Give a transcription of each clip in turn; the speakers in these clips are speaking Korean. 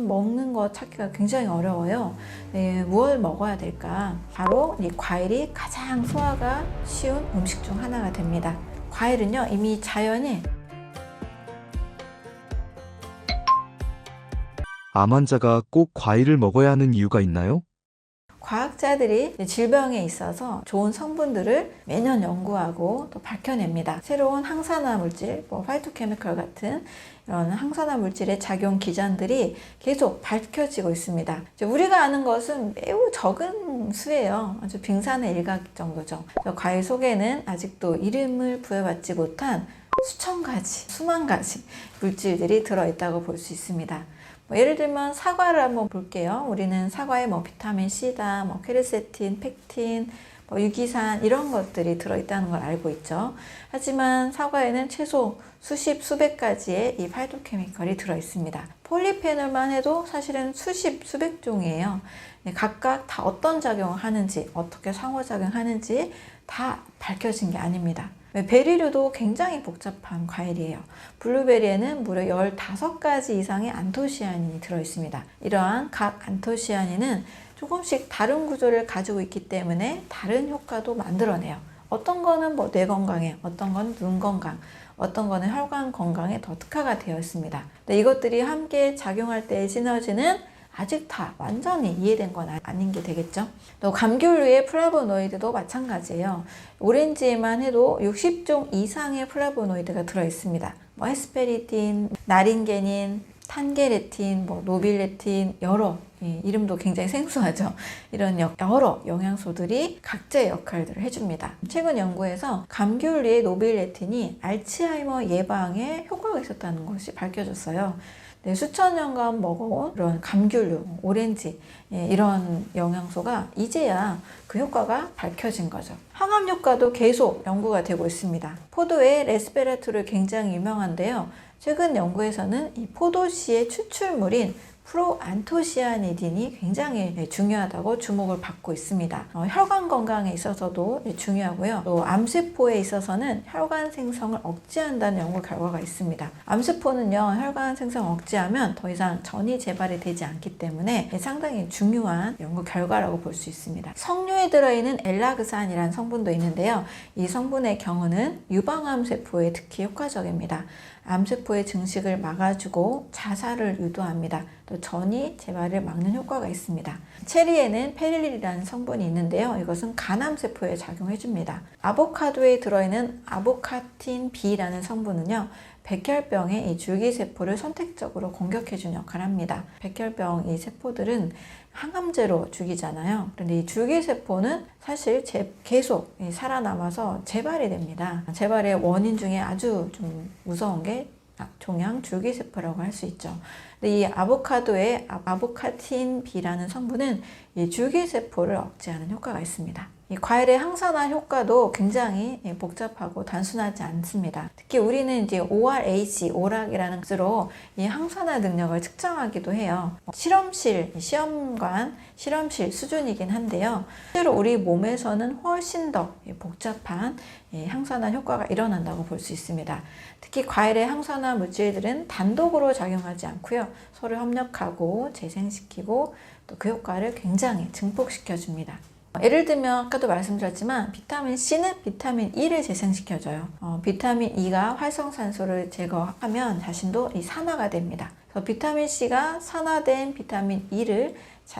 요즘 먹는 거 찾기가 굉장히 어려워요. 네, 무엇을 먹어야 될까? 바로 이 과일이 가장 소화가 쉬운 음식 중 하나가 됩니다. 과일은요, 이미 자연에 암 환자가 꼭 과일을 먹어야 하는 이유가 있나요? 과학자들이 질병에 있어서 좋은 성분들을 매년 연구하고 또 밝혀냅니다. 새로운 항산화 물질, 파이토케미컬 같은 이런 항산화 물질의 작용 기전들이 계속 밝혀지고 있습니다. 우리가 아는 것은 매우 적은 수예요. 아주 빙산의 일각 정도죠. 과일 속에는 아직도 이름을 부여받지 못한 수천 가지, 수만 가지 물질들이 들어있다고 볼 수 있습니다. 예를 들면 사과를 한번 볼게요. 우리는 사과에 비타민 C다, 케르세틴, 펙틴, 유기산 이런 것들이 들어있다는 걸 알고 있죠. 하지만 사과에는 최소 수십, 수백 가지의 이 파이토케미컬이 들어있습니다. 폴리페놀만 해도 사실은 수십, 수백 종이에요. 각각 다 어떤 작용을 하는지, 어떻게 상호작용하는지 다 밝혀진 게 아닙니다. 베리류도 굉장히 복잡한 과일이에요. 블루베리에는 무려 15가지 이상의 안토시아닌이 들어있습니다. 이러한 각 안토시아닌은 조금씩 다른 구조를 가지고 있기 때문에 다른 효과도 만들어내요. 어떤 거는 뇌 건강에, 어떤 건 눈 건강, 어떤 거는 혈관 건강에 더 특화가 되어 있습니다. 근데 이것들이 함께 작용할 때의 시너지는 아직 다 완전히 이해된 건 아닌 게 되겠죠. 또 감귤류의 플라보노이드도 마찬가지예요. 오렌지에만 해도 60종 이상의 플라보노이드가 들어있습니다. 헤스페리틴, 나린게닌, 탄게레틴, 노빌레틴 여러 이름도 굉장히 생소하죠. 이런 여러 영양소들이 각자의 역할들을 해줍니다. 최근 연구에서 감귤류의 노빌레틴이 알츠하이머 예방에 효과가 있었다는 것이 밝혀졌어요. 수천 년간 먹어온 그런 감귤류, 오렌지 이런 영양소가 이제야 그 효과가 밝혀진 거죠. 항암 효과도 계속 연구가 되고 있습니다. 포도의 레스베라토르 굉장히 유명한데요. 최근 연구에서는 이 포도씨의 추출물인 프로안토시아니딘이 굉장히 중요하다고 주목을 받고 있습니다. 혈관 건강에 있어서도 중요하고요. 또 암세포에 있어서는 혈관 생성을 억제한다는 연구 결과가 있습니다. 암세포는요, 혈관 생성을 억제하면 더 이상 전이 재발이 되지 않기 때문에 상당히 중요한 연구 결과라고 볼 수 있습니다. 석류에 들어있는 엘라그산이라는 성분도 있는데요. 이 성분의 경우는 유방암세포에 특히 효과적입니다. 암세포의 증식을 막아주고 자살을 유도합니다. 또 전이 재발을 막는 효과가 있습니다. 체리에는 페릴이라는 성분이 있는데요. 이것은 간암세포에 작용해줍니다. 아보카도에 들어있는 아보카틴 B라는 성분은요, 백혈병의 이 줄기세포를 선택적으로 공격해주는 역할을 합니다. 백혈병 이 세포들은 항암제로 죽이잖아요. 그런데 이 줄기세포는 사실 계속 살아남아서 재발이 됩니다. 재발의 원인 중에 아주 좀 무서운 게 종양 줄기세포라고 할 수 있죠. 근데 이 아보카도의 아보카틴 B라는 성분은 이 줄기세포를 억제하는 효과가 있습니다. 이 과일의 항산화 효과도 굉장히 복잡하고 단순하지 않습니다. 특히 우리는 이제 ORAC, 오락이라는 것으로 이 항산화 능력을 측정하기도 해요. 실험실 수준이긴 한데요. 실제로 우리 몸에서는 훨씬 더 복잡한 항산화 효과가 일어난다고 볼 수 있습니다. 특히 과일의 항산화 물질들은 단독으로 작용하지 않고요. 서로 협력하고 재생시키고 또 그 효과를 굉장히 증폭시켜 줍니다. 예를 들면 아까도 말씀드렸지만 비타민 C는 비타민 E를 재생시켜줘요. 비타민 E가 활성산소를 제거하면 자신도 산화가 됩니다. 그래서 비타민 C가 산화된 비타민 E를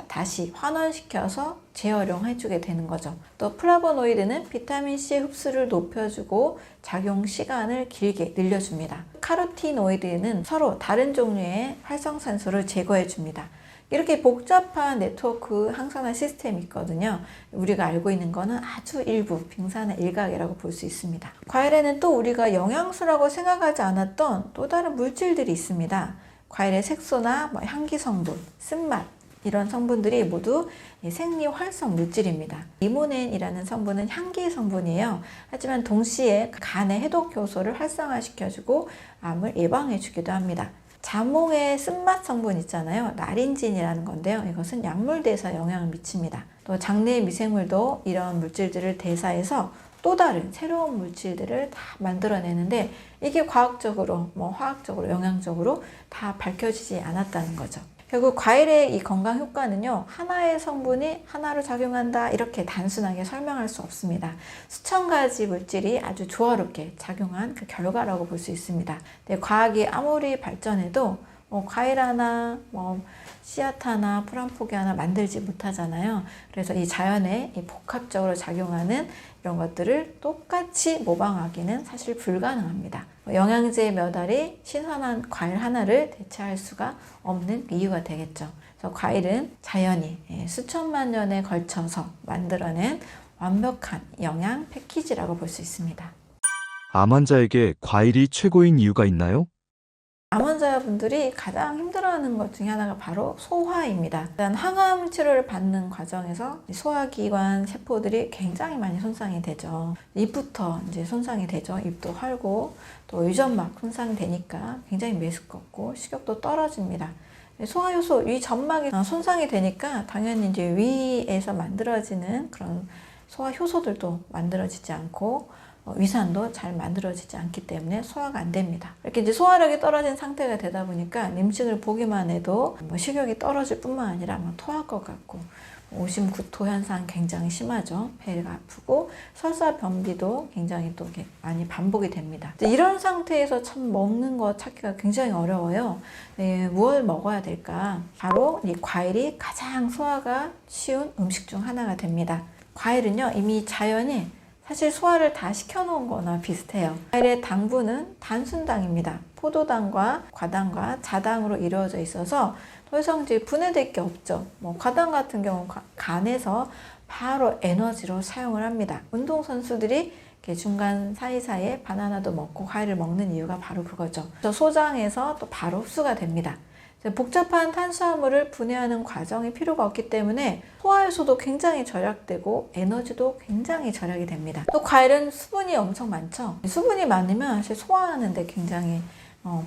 다시 환원시켜서 재활용해주게 되는 거죠. 또 플라보노이드는 비타민 C 흡수를 높여주고 작용 시간을 길게 늘려줍니다. 카로티노이드는 서로 다른 종류의 활성산소를 제거해줍니다. 이렇게 복잡한 네트워크 항산화 시스템이 있거든요. 우리가 알고 있는 거는 아주 일부, 빙산의 일각이라고 볼 수 있습니다. 과일에는 또 우리가 영양소라고 생각하지 않았던 또 다른 물질들이 있습니다. 과일의 색소나 향기 성분, 쓴맛 이런 성분들이 모두 생리활성 물질입니다. 리모넨이라는 성분은 향기 성분이에요. 하지만 동시에 간의 해독 효소를 활성화시켜주고 암을 예방해주기도 합니다. 자몽의 쓴맛 성분 있잖아요. 나린진이라는 건데요. 이것은 약물 대사에 영향을 미칩니다. 또 장내 미생물도 이런 물질들을 대사해서 또 다른 새로운 물질들을 다 만들어내는데 이게 과학적으로, 화학적으로, 영양적으로 다 밝혀지지 않았다는 거죠. 결국 과일의 이 건강 효과는요, 하나의 성분이 하나로 작용한다 이렇게 단순하게 설명할 수 없습니다. 수천 가지 물질이 아주 조화롭게 작용한 그 결과라고 볼 수 있습니다. 근데 과학이 아무리 발전해도 과일 하나, 씨앗 하나, 풀 한 포기 하나 만들지 못하잖아요. 그래서 이 자연에 이 복합적으로 작용하는 이런 것들을 똑같이 모방하기는 사실 불가능합니다. 영양제 몇 알이 신선한 과일 하나를 대체할 수가 없는 이유가 되겠죠. 그래서 과일은 자연이 수천만 년에 걸쳐서 만들어낸 완벽한 영양 패키지라고 볼 수 있습니다. 암 환자에게 과일이 최고인 이유가 있나요? 암 환자분들이 가장 힘들어하는 것 중에 하나가 바로 소화입니다. 일단 항암 치료를 받는 과정에서 소화기관 세포들이 굉장히 많이 손상이 되죠. 입부터 이제 손상이 되죠. 입도 활고 또 유전막 손상이 되니까 굉장히 메스껍고 식욕도 떨어집니다. 소화효소, 위 점막이 손상이 되니까 당연히 이제 위에서 만들어지는 그런 소화효소들도 만들어지지 않고 위산도 잘 만들어지지 않기 때문에 소화가 안 됩니다. 이렇게 이제 소화력이 떨어진 상태가 되다 보니까 음식을 보기만 해도 식욕이 떨어질 뿐만 아니라 토할 것 같고 오심 구토 현상 굉장히 심하죠. 배가 아프고 설사 변비도 굉장히 또 많이 반복이 됩니다. 이런 상태에서 참 먹는 거 찾기가 굉장히 어려워요. 무엇을 먹어야 될까? 바로 이 과일이 가장 소화가 쉬운 음식 중 하나가 됩니다. 과일은요, 이미 자연이 사실 소화를 다 시켜놓은 거나 비슷해요. 과일의 당분은 단순당입니다. 포도당과 과당과 자당으로 이루어져 있어서 더 이상 이제 분해될 게 없죠. 과당 같은 경우는 간에서 바로 에너지로 사용을 합니다. 운동선수들이 이렇게 중간 사이사이에 바나나도 먹고 과일을 먹는 이유가 바로 그거죠. 소장에서 또 바로 흡수가 됩니다. 복잡한 탄수화물을 분해하는 과정이 필요가 없기 때문에 소화효소도 굉장히 절약되고 에너지도 굉장히 절약이 됩니다. 또 과일은 수분이 엄청 많죠. 수분이 많으면 사실 소화하는데 굉장히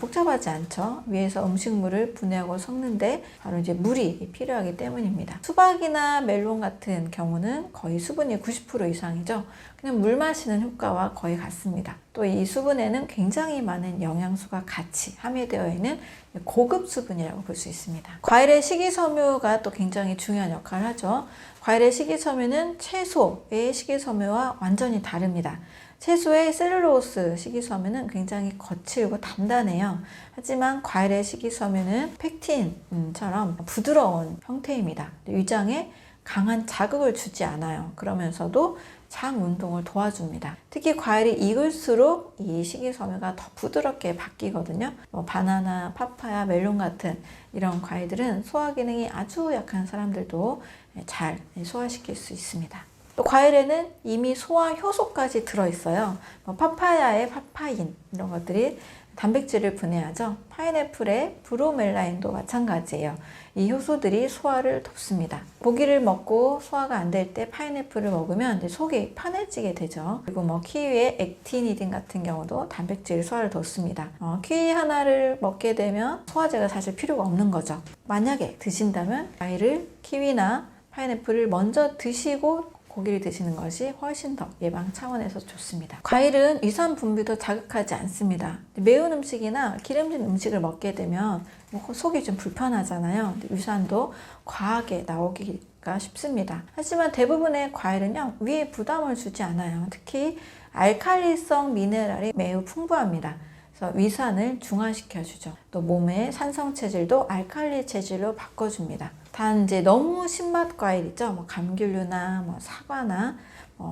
복잡하지 않죠. 위에서 음식물을 분해하고 섞는데 바로 이제 물이 필요하기 때문입니다. 수박이나 멜론 같은 경우는 거의 수분이 90% 이상이죠. 그냥 물 마시는 효과와 거의 같습니다. 또 이 수분에는 굉장히 많은 영양소가 같이 함유되어 있는 고급 수분이라고 볼 수 있습니다. 과일의 식이섬유가 또 굉장히 중요한 역할을 하죠. 과일의 식이섬유는 채소의 식이섬유와 완전히 다릅니다. 채소의 셀룰로스 식이섬유는 굉장히 거칠고 단단해요. 하지만 과일의 식이섬유는 팩틴처럼 부드러운 형태입니다. 위장에 강한 자극을 주지 않아요. 그러면서도 장 운동을 도와줍니다. 특히 과일이 익을수록 이 식이섬유가 더 부드럽게 바뀌거든요. 바나나, 파파야, 멜론 같은 이런 과일들은 소화 기능이 아주 약한 사람들도 잘 소화시킬 수 있습니다. 또 과일에는 이미 소화 효소까지 들어있어요. 파파야의 파파인 이런 것들이 단백질을 분해하죠. 파인애플의 브로멜라인도 마찬가지예요. 이 효소들이 소화를 돕습니다. 고기를 먹고 소화가 안 될 때 파인애플을 먹으면 이제 속이 편해지게 되죠. 그리고 키위의 액티니딘 같은 경우도 단백질 소화를 돕습니다. 키위 하나를 먹게 되면 소화제가 사실 필요가 없는 거죠. 만약에 드신다면 과일을 키위나 파인애플을 먼저 드시고 고기를 드시는 것이 훨씬 더 예방 차원에서 좋습니다. 과일은 위산 분비도 자극하지 않습니다. 매운 음식이나 기름진 음식을 먹게 되면 속이 좀 불편하잖아요. 위산도 과하게 나오기가 쉽습니다. 하지만 대부분의 과일은요, 위에 부담을 주지 않아요. 특히 알칼리성 미네랄이 매우 풍부합니다. 그래서 위산을 중화시켜주죠. 또 몸의 산성 체질도 알칼리 체질로 바꿔줍니다. 단 이제 너무 신맛 과일이죠. 감귤류나 사과나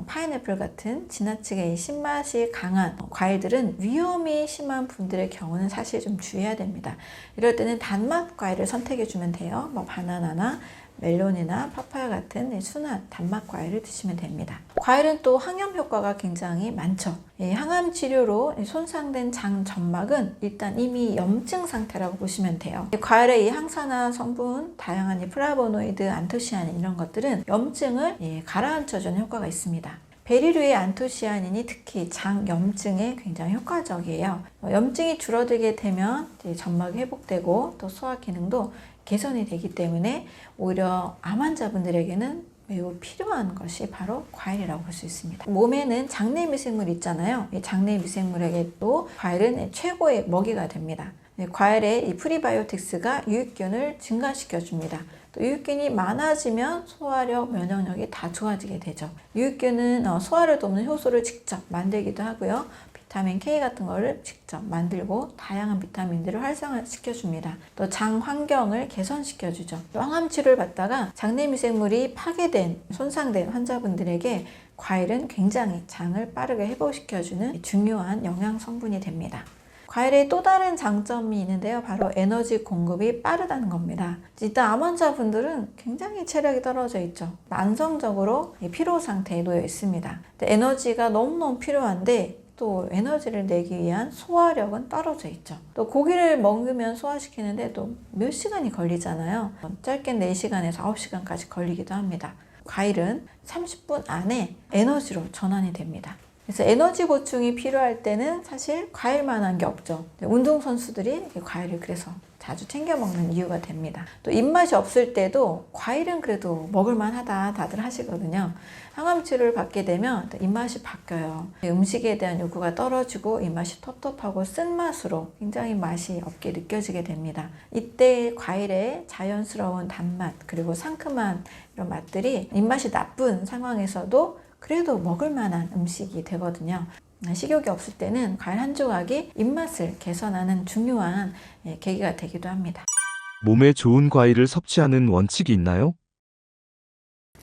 파인애플 같은 지나치게 신맛이 강한 과일들은 위험이 심한 분들의 경우는 사실 좀 주의해야 됩니다. 이럴 때는 단맛 과일을 선택해 주면 돼요. 바나나나 멜론이나 파파야 같은 순한 단맛 과일을 드시면 됩니다. 과일은 또 항염 효과가 굉장히 많죠. 항암 치료로 손상된 장 점막은 일단 이미 염증 상태라고 보시면 돼요. 과일의 이 항산화 성분, 다양한 플라보노이드, 안토시아닌 이런 것들은 염증을 가라앉혀주는 효과가 있습니다. 베리류의 안토시아닌이 특히 장 염증에 굉장히 효과적이에요. 염증이 줄어들게 되면 점막이 회복되고 또 소화 기능도 개선이 되기 때문에 오히려 암 환자분들에게는 매우 필요한 것이 바로 과일이라고 볼 수 있습니다. 몸에는 장내 미생물 있잖아요. 이 장내 미생물에게도 과일은 최고의 먹이가 됩니다. 과일의 이 프리바이오틱스가 유익균을 증가시켜줍니다. 또 유익균이 많아지면 소화력, 면역력이 다 좋아지게 되죠. 유익균은 소화를 돕는 효소를 직접 만들기도 하고요. 비타민 K 같은 거를 직접 만들고 다양한 비타민들을 활성화시켜줍니다. 또 장 환경을 개선시켜주죠. 또 항암 치료를 받다가 장내 미생물이 파괴된, 손상된 환자분들에게 과일은 굉장히 장을 빠르게 회복시켜주는 중요한 영양 성분이 됩니다. 과일의 또 다른 장점이 있는데요. 바로 에너지 공급이 빠르다는 겁니다. 일단 암 환자분들은 굉장히 체력이 떨어져 있죠. 만성적으로 피로 상태에 놓여 있습니다. 에너지가 너무너무 필요한데 또 에너지를 내기 위한 소화력은 떨어져 있죠. 또 고기를 먹으면 소화시키는데 또 몇 시간이 걸리잖아요. 짧게 4시간에서 9시간까지 걸리기도 합니다. 과일은 30분 안에 에너지로 전환이 됩니다. 그래서 에너지 보충이 필요할 때는 사실 과일만한 게 없죠. 운동선수들이 과일을 그래서 자주 챙겨 먹는 이유가 됩니다. 또 입맛이 없을 때도 과일은 그래도 먹을만하다 다들 하시거든요. 항암 치료를 받게 되면 입맛이 바뀌어요. 음식에 대한 요구가 떨어지고 입맛이 텁텁하고 쓴맛으로 굉장히 맛이 없게 느껴지게 됩니다. 이때 과일의 자연스러운 단맛 그리고 상큼한 이런 맛들이 입맛이 나쁜 상황에서도 그래도 먹을 만한 음식이 되거든요. 식욕이 없을 때는 과일 한 조각이 입맛을 개선하는 중요한 계기가 되기도 합니다. 몸에 좋은 과일을 섭취하는 원칙이 있나요?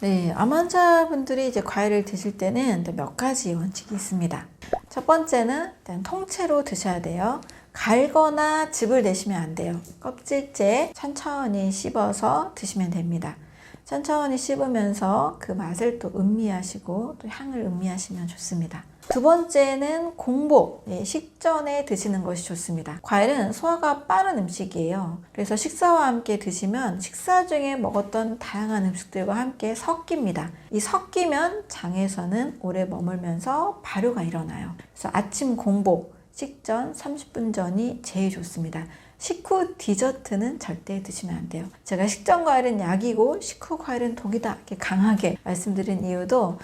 네, 암 환자분들이 이제 과일을 드실 때는 몇 가지 원칙이 있습니다. 첫 번째는 일단 통째로 드셔야 돼요. 갈거나 즙을 내시면 안 돼요. 껍질째 천천히 씹어서 드시면 됩니다. 천천히 씹으면서 그 맛을 또 음미하시고 또 향을 음미하시면 좋습니다. 두 번째는 공복, 식전에 드시는 것이 좋습니다. 과일은 소화가 빠른 음식이에요. 그래서 식사와 함께 드시면 식사 중에 먹었던 다양한 음식들과 함께 섞입니다. 이 섞이면 장에서는 오래 머물면서 발효가 일어나요. 그래서 아침 공복, 식전 30분 전이 제일 좋습니다. 식후 디저트는 절대 드시면 안 돼요. 제가 식전 과일은 약이고 식후 과일은 독이다 이렇게 강하게 말씀드린 이유도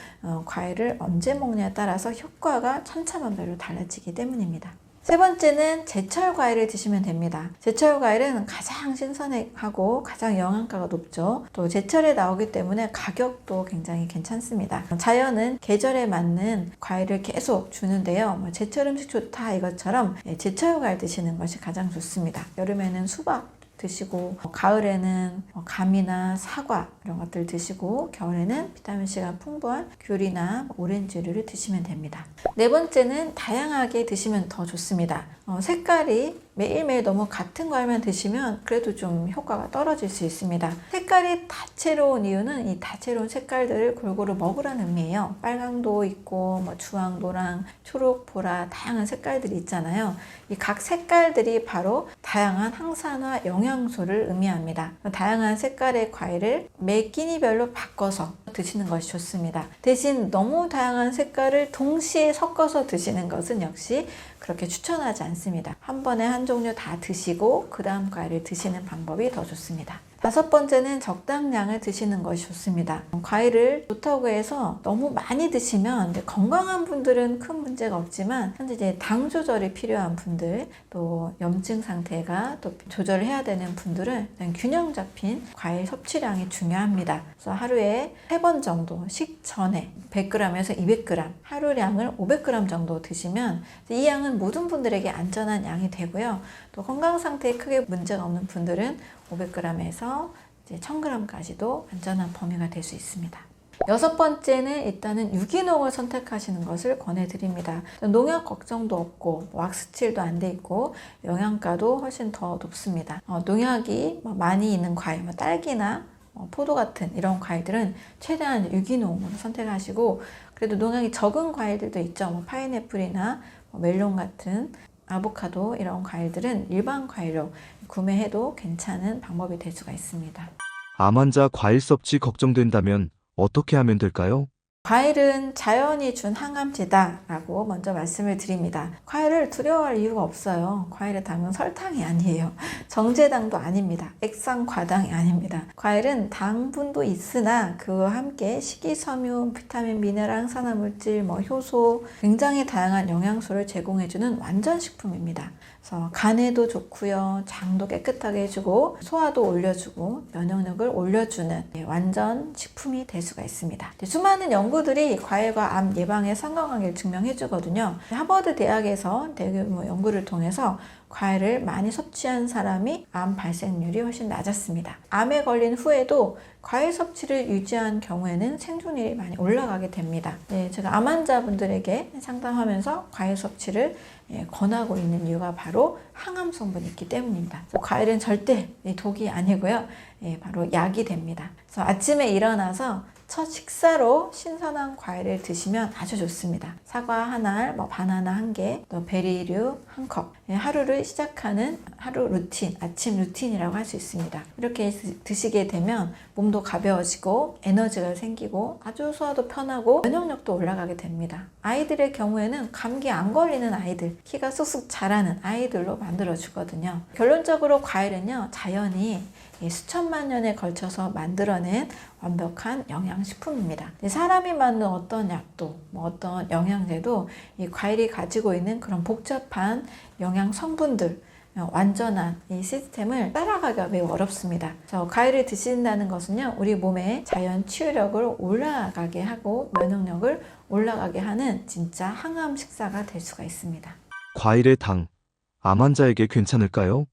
과일을 언제 먹냐에 따라서 효과가 천차만별로 달라지기 때문입니다. 세 번째는 제철 과일을 드시면 됩니다. 제철 과일은 가장 신선하고 가장 영양가가 높죠. 또 제철에 나오기 때문에 가격도 굉장히 괜찮습니다. 자연은 계절에 맞는 과일을 계속 주는데요. 제철 음식 좋다 이것처럼 제철 과일 드시는 것이 가장 좋습니다. 여름에는 수박 드시고 가을에는 감이나 사과 이런 것들 드시고 겨울에는 비타민C가 풍부한 귤이나 오렌지류를 드시면 됩니다. 네 번째는 다양하게 드시면 더 좋습니다. 색깔이 매일매일 너무 같은 과일만 드시면 그래도 좀 효과가 떨어질 수 있습니다. 색깔이 다채로운 이유는 이 다채로운 색깔들을 골고루 먹으라는 의미예요. 빨강도 있고 주황, 노랑, 초록, 보라 다양한 색깔들이 있잖아요. 이 각 색깔들이 바로 다양한 항산화 영양소를 의미합니다. 다양한 색깔의 과일을 매 끼니별로 바꿔서 드시는 것이 좋습니다. 대신 너무 다양한 색깔을 동시에 섞어서 드시는 것은 역시 그렇게 추천하지 않습니다. 한 번에 한 종류 다 드시고 그 다음 과일을 드시는 방법이 더 좋습니다. 다섯 번째는 적당량을 드시는 것이 좋습니다. 과일을 좋다고 해서 너무 많이 드시면 건강한 분들은 큰 문제가 없지만 현재 이제 당 조절이 필요한 분들 또 염증 상태가 또 조절을 해야 되는 분들은 균형 잡힌 과일 섭취량이 중요합니다. 그래서 하루에 3번 정도 식전에 100g에서 200g 하루량을 500g 정도 드시면 이 양은 모든 분들에게 안전한 양이 되고요. 또 건강 상태에 크게 문제가 없는 분들은 500g에서 1000g까지도 안전한 범위가 될 수 있습니다. 여섯 번째는 일단은 유기농을 선택하시는 것을 권해드립니다. 농약 걱정도 없고 왁스칠도 안 돼 있고 영양가도 훨씬 더 높습니다. 농약이 많이 있는 과일, 딸기나 포도 같은 이런 과일들은 최대한 유기농으로 선택하시고 그래도 농약이 적은 과일들도 있죠. 파인애플이나 멜론 같은 아보카도 이런 과일들은 일반 과일로 구매해도 괜찮은 방법이 될 수가 있습니다. 암 환자 과일 섭취 걱정된다면 어떻게 하면 될까요? 과일은 자연이 준 항암제다 라고 먼저 말씀을 드립니다. 과일을 두려워할 이유가 없어요. 과일에 담은 설탕이 아니에요. 정제당도 아닙니다. 액상과당이 아닙니다. 과일은 당분도 있으나 그와 함께 식이섬유, 비타민, 미네랄, 항산화물질, 효소 굉장히 다양한 영양소를 제공해주는 완전식품입니다. 그래서 간에도 좋고요, 장도 깨끗하게 해주고 소화도 올려주고 면역력을 올려주는 완전 식품이 될 수가 있습니다. 수많은 연구들이 과일과 암 예방에 상관관계를 증명해주거든요. 하버드 대학에서 대규모 연구를 통해서 과일을 많이 섭취한 사람이 암 발생률이 훨씬 낮았습니다. 암에 걸린 후에도 과일 섭취를 유지한 경우에는 생존율이 많이 올라가게 됩니다. 제가 암 환자분들에게 상담하면서 과일 섭취를 권하고 있는 이유가 바로 항암 성분이 있기 때문입니다. 과일은 절대 독이 아니고요. 바로 약이 됩니다. 그래서 아침에 일어나서 첫 식사로 신선한 과일을 드시면 아주 좋습니다. 사과 한 알, 바나나 한 개, 또 베리류 한 컵. 하루를 시작하는 하루 루틴, 아침 루틴이라고 할 수 있습니다. 이렇게 드시게 되면 몸도 가벼워지고 에너지가 생기고 아주 소화도 편하고 면역력도 올라가게 됩니다. 아이들의 경우에는 감기 안 걸리는 아이들, 키가 쑥쑥 자라는 아이들로 만들어주거든요. 결론적으로 과일은요, 자연이 수천만 년에 걸쳐서 만들어낸 완벽한 영양식품입니다. 사람이 만든 어떤 약도, 어떤 영양제도 이 과일이 가지고 있는 그런 복잡한 영양 성분들, 완전한 이 시스템을 따라가기가 매우 어렵습니다. 그래서 과일을 드신다는 것은요, 우리 몸의 자연 치유력을 올라가게 하고 면역력을 올라가게 하는 진짜 항암 식사가 될 수가 있습니다. 과일의 당, 암 환자에게 괜찮을까요?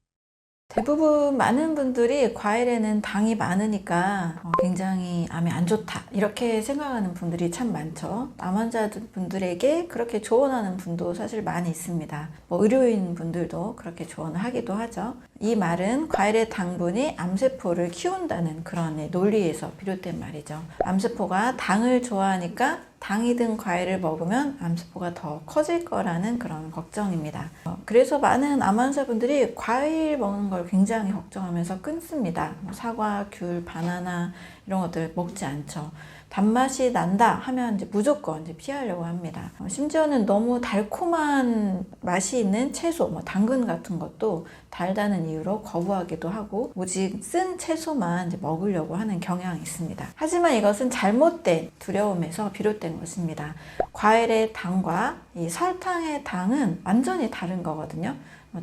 대부분 많은 분들이 과일에는 당이 많으니까 굉장히 암에 안 좋다 이렇게 생각하는 분들이 참 많죠. 암 환자분들에게 그렇게 조언하는 분도 사실 많이 있습니다. 의료인 분들도 그렇게 조언을 하기도 하죠. 이 말은 과일의 당분이 암세포를 키운다는 그런 논리에서 비롯된 말이죠. 암세포가 당을 좋아하니까 당이 든 과일을 먹으면 암세포가 더 커질 거라는 그런 걱정입니다. 그래서 많은 암 환자분들이 과일 먹는 걸 굉장히 걱정하면서 끊습니다. 사과, 귤, 바나나 이런 것들 먹지 않죠. 단맛이 난다 하면 이제 무조건 피하려고 합니다. 심지어는 너무 달콤한 맛이 있는 채소, 당근 같은 것도 달다는 이유로 거부하기도 하고 오직 쓴 채소만 이제 먹으려고 하는 경향이 있습니다. 하지만 이것은 잘못된 두려움에서 비롯된 것입니다. 과일의 당과 이 설탕의 당은 완전히 다른 거거든요.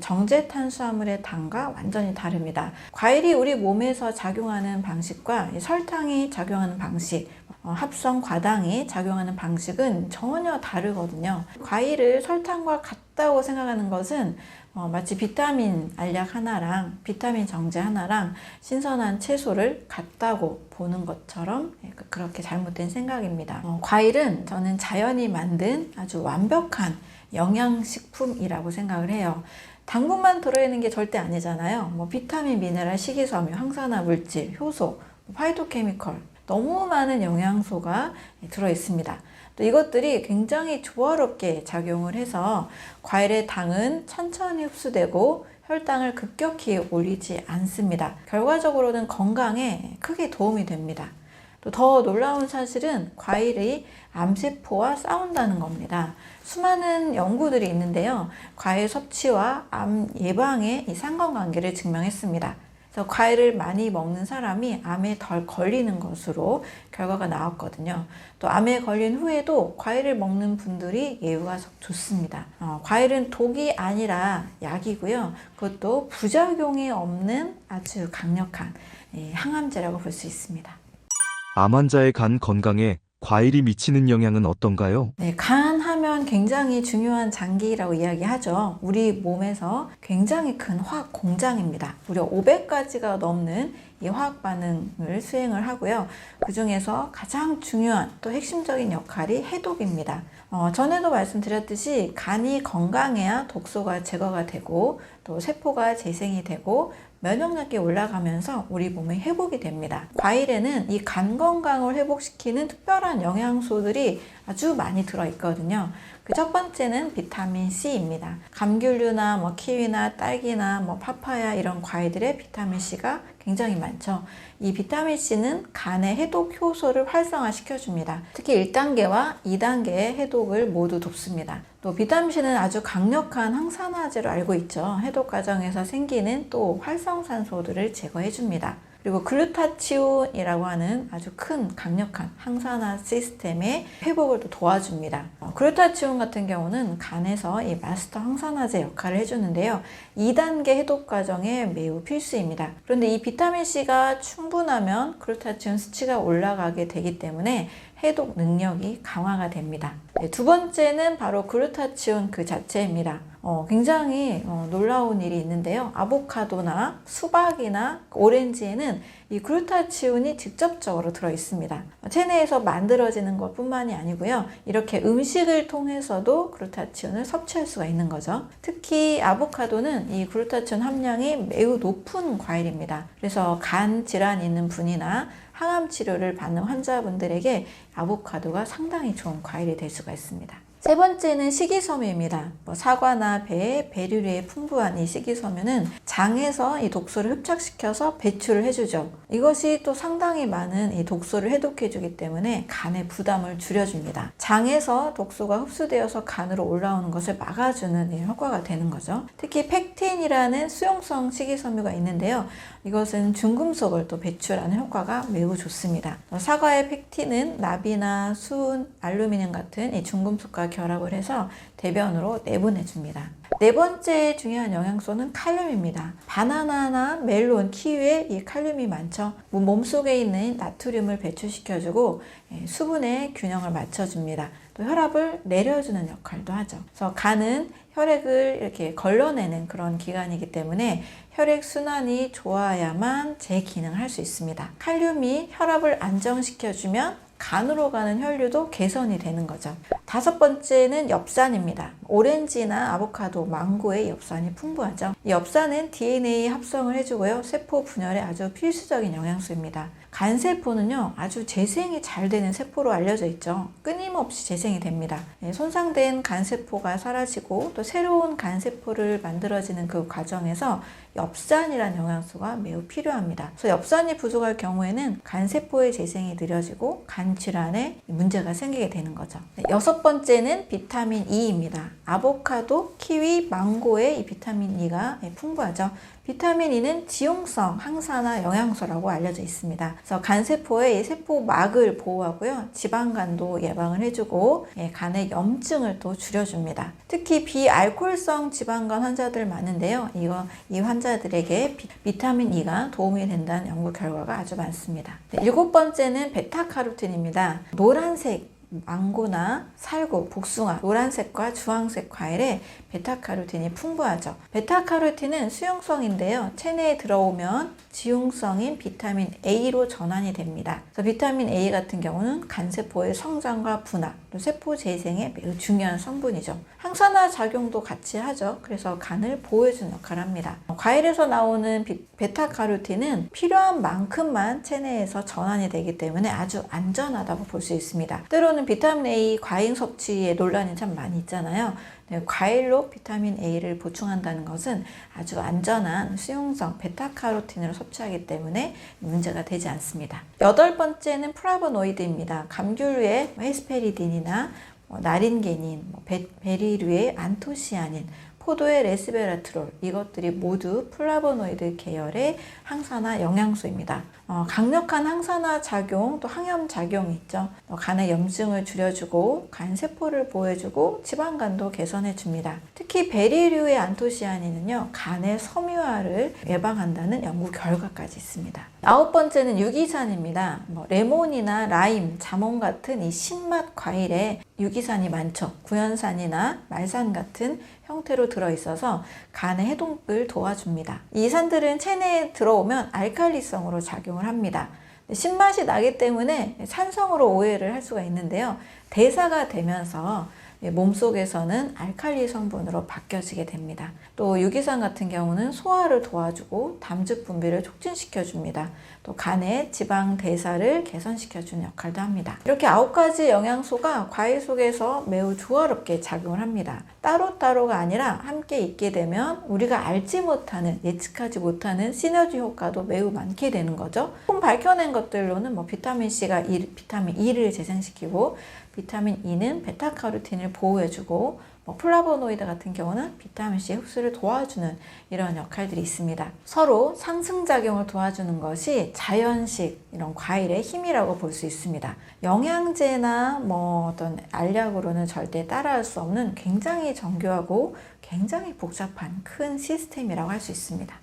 정제 탄수화물의 당과 완전히 다릅니다. 과일이 우리 몸에서 작용하는 방식과 설탕이 작용하는 방식, 합성 과당이 작용하는 방식은 전혀 다르거든요. 과일을 설탕과 같다고 생각하는 것은 마치 비타민 알약 하나랑 비타민 정제 하나랑 신선한 채소를 같다고 보는 것처럼 그렇게 잘못된 생각입니다. 과일은 저는 자연이 만든 아주 완벽한 영양식품이라고 생각을 해요. 당분만 들어있는 게 절대 아니잖아요. 비타민, 미네랄, 식이섬유, 항산화 물질, 효소, 파이토케미컬 너무 많은 영양소가 들어있습니다. 또 이것들이 굉장히 조화롭게 작용을 해서 과일의 당은 천천히 흡수되고 혈당을 급격히 올리지 않습니다. 결과적으로는 건강에 크게 도움이 됩니다. 또 더 놀라운 사실은 과일이 암세포와 싸운다는 겁니다. 수많은 연구들이 있는데요. 과일 섭취와 암 예방의 이 상관관계를 증명했습니다. 그래서 과일을 많이 먹는 사람이 암에 덜 걸리는 것으로 결과가 나왔거든요. 또 암에 걸린 후에도 과일을 먹는 분들이 예후가 좋습니다. 과일은 독이 아니라 약이고요. 그것도 부작용이 없는 아주 강력한 항암제라고 볼 수 있습니다. 암 환자의 간 건강에 과일이 미치는 영향은 어떤가요? 간 하면 굉장히 중요한 장기라고 이야기하죠. 우리 몸에서 굉장히 큰 화학 공장입니다. 무려 500가지가 넘는 이 화학 반응을 수행을 하고요. 그 중에서 가장 중요한 또 핵심적인 역할이 해독입니다. 전에도 말씀드렸듯이 간이 건강해야 독소가 제거가 되고 또 세포가 재생이 되고 면역력이 올라가면서 우리 몸의 회복이 됩니다. 과일에는 이 간 건강을 회복시키는 특별한 영양소들이 아주 많이 들어있거든요. 그 첫 번째는 비타민 C입니다. 감귤류나 키위나 딸기나 파파야 이런 과일들의 비타민 C가 굉장히 많죠. 이 비타민 C는 간의 해독 효소를 활성화시켜줍니다. 특히 1단계와 2단계의 해독을 모두 돕습니다. 또 비타민 C는 아주 강력한 항산화제로 알고 있죠. 해독 과정에서 생기는 또 활성산소들을 제거해줍니다. 그리고 글루타치온이라고 하는 아주 큰 강력한 항산화 시스템의 회복을 또 도와줍니다. 글루타치온 같은 경우는 간에서 이 마스터 항산화제 역할을 해주는데요. 2단계 해독 과정에 매우 필수입니다. 그런데 이 비타민C가 충분하면 글루타치온 수치가 올라가게 되기 때문에 해독 능력이 강화가 됩니다. 네, 두 번째는 바로 글루타치온 그 자체입니다. 굉장히 놀라운 일이 있는데요. 아보카도나 수박이나 오렌지에는 이 글루타치온이 직접적으로 들어 있습니다. 체내에서 만들어지는 것 뿐만이 아니고요. 이렇게 음식을 통해서도 글루타치온을 섭취할 수가 있는 거죠. 특히 아보카도는 이 글루타치온 함량이 매우 높은 과일입니다. 그래서 간 질환이 있는 분이나 항암 치료를 받는 환자분들에게 아보카도가 상당히 좋은 과일이 될 수가 있습니다. 세 번째는 식이섬유입니다. 사과나 배, 베리류에 풍부한 이 식이섬유는 장에서 이 독소를 흡착시켜서 배출을 해주죠. 이것이 또 상당히 많은 이 독소를 해독해주기 때문에 간의 부담을 줄여줍니다. 장에서 독소가 흡수되어서 간으로 올라오는 것을 막아주는 효과가 되는 거죠. 특히 팩틴이라는 수용성 식이섬유가 있는데요. 이것은 중금속을 또 배출하는 효과가 매우 좋습니다. 사과의 팩틴은 납이나 수은, 알루미늄 같은 이 중금속과 결합을 해서 대변으로 내보내줍니다. 네 번째 중요한 영양소는 칼륨입니다. 바나나나 멜론, 키위에 이 칼륨이 많죠. 몸속에 있는 나트륨을 배출시켜주고 수분의 균형을 맞춰줍니다. 또 혈압을 내려주는 역할도 하죠. 그래서 간은 혈액을 이렇게 걸러내는 그런 기관이기 때문에 혈액 순환이 좋아야만 재기능을 할 수 있습니다. 칼륨이 혈압을 안정시켜주면 간으로 가는 혈류도 개선이 되는 거죠. 다섯 번째는 엽산입니다. 오렌지나 아보카도, 망고에 엽산이 풍부하죠. 이 엽산은 DNA 합성을 해주고요. 세포 분열에 아주 필수적인 영양소입니다. 간세포는요, 아주 재생이 잘 되는 세포로 알려져 있죠. 끊임없이 재생이 됩니다. 손상된 간세포가 사라지고 또 새로운 간세포를 만들어지는 그 과정에서 엽산이라는 영양소가 매우 필요합니다. 그래서 엽산이 부족할 경우에는 간세포의 재생이 느려지고 간 질환에 문제가 생기게 되는 거죠. 여섯 번째는 비타민 E입니다. 아보카도, 키위, 망고에 이 비타민 E가 풍부하죠. 비타민 E는 지용성 항산화 영양소라고 알려져 있습니다. 그래서 간세포의 세포막을 보호하고요. 지방간도 예방을 해주고 간의 염증을 또 줄여줍니다. 특히 비알코올성 지방간 환자들 많은데요. 이 환자들에게 비타민 E가 도움이 된다는 연구 결과가 아주 많습니다. 일곱 번째는 베타카로틴입니다. 노란색 망고나 살구, 복숭아, 노란색과 주황색 과일에 베타카로틴이 풍부하죠. 베타카로틴은 수용성인데요. 체내에 들어오면 지용성인 비타민 A로 전환이 됩니다. 그래서 비타민 A 같은 경우는 간세포의 성장과 분화, 또 세포 재생에 매우 중요한 성분이죠. 항산화 작용도 같이 하죠. 그래서 간을 보호해주는 역할을 합니다. 과일에서 나오는 베타카로틴은 필요한 만큼만 체내에서 전환이 되기 때문에 아주 안전하다고 볼 수 있습니다. 때로는 비타민 A 과잉 섭취에 논란이 참 많이 있잖아요. 과일로 비타민 A를 보충한다는 것은 아주 안전한 수용성 베타카로틴으로 섭취하기 때문에 문제가 되지 않습니다. 여덟 번째는 플라보노이드입니다. 감귤류의 헤스페리딘이나 나린게닌, 베리류의 안토시아닌, 포도의 레스베라트롤, 이것들이 모두 플라보노이드 계열의 항산화 영양소입니다. 강력한 항산화 작용, 또 항염 작용이 있죠. 간의 염증을 줄여주고 간세포를 보호해주고 지방간도 개선해줍니다. 특히 베리류의 안토시아닌은요, 간의 섬유화를 예방한다는 연구 결과까지 있습니다. 아홉 번째는 유기산입니다. 레몬이나 라임, 자몽 같은 이 신맛 과일에 유기산이 많죠. 구연산이나 말산 같은 형태로 들어있어서 간의 해독을 도와줍니다. 이 산들은 체내에 들어오면 알칼리성으로 작용을 합니다. 신맛이 나기 때문에 산성으로 오해를 할 수가 있는데요. 대사가 되면서 몸속에서는 알칼리 성분으로 바뀌어지게 됩니다. 또 유기산 같은 경우는 소화를 도와주고 담즙 분비를 촉진시켜줍니다. 또 간의 지방 대사를 개선시켜주는 역할도 합니다. 이렇게 9가지 영양소가 과일 속에서 매우 조화롭게 작용을 합니다. 따로따로가 아니라 함께 있게 되면 우리가 알지 못하는, 예측하지 못하는 시너지 효과도 매우 많게 되는 거죠. 좀 밝혀낸 것들로는 비타민C가 비타민 E를 재생시키고 비타민 E는 베타카로틴을 보호해주고 뭐 플라보노이드 같은 경우는 비타민C 흡수를 도와주는 이런 역할들이 있습니다. 서로 상승작용을 도와주는 것이 자연식 이런 과일의 힘이라고 볼 수 있습니다. 영양제나 뭐 어떤 알약으로는 절대 따라할 수 없는 굉장히 정교하고 굉장히 복잡한 큰 시스템이라고 할 수 있습니다.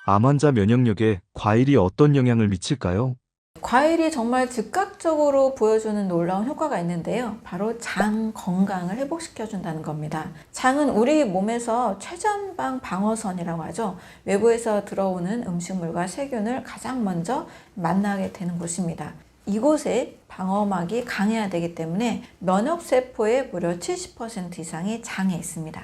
암 환자 면역력에 과일이 어떤 영향을 미칠까요? 과일이 정말 즉각적으로 보여주는 놀라운 효과가 있는데요. 바로 장 건강을 회복시켜준다는 겁니다. 장은 우리 몸에서 최전방 방어선이라고 하죠. 외부에서 들어오는 음식물과 세균을 가장 먼저 만나게 되는 곳입니다. 이곳에 방어막이 강해야 되기 때문에 면역세포의 무려 70% 이상이 장에 있습니다.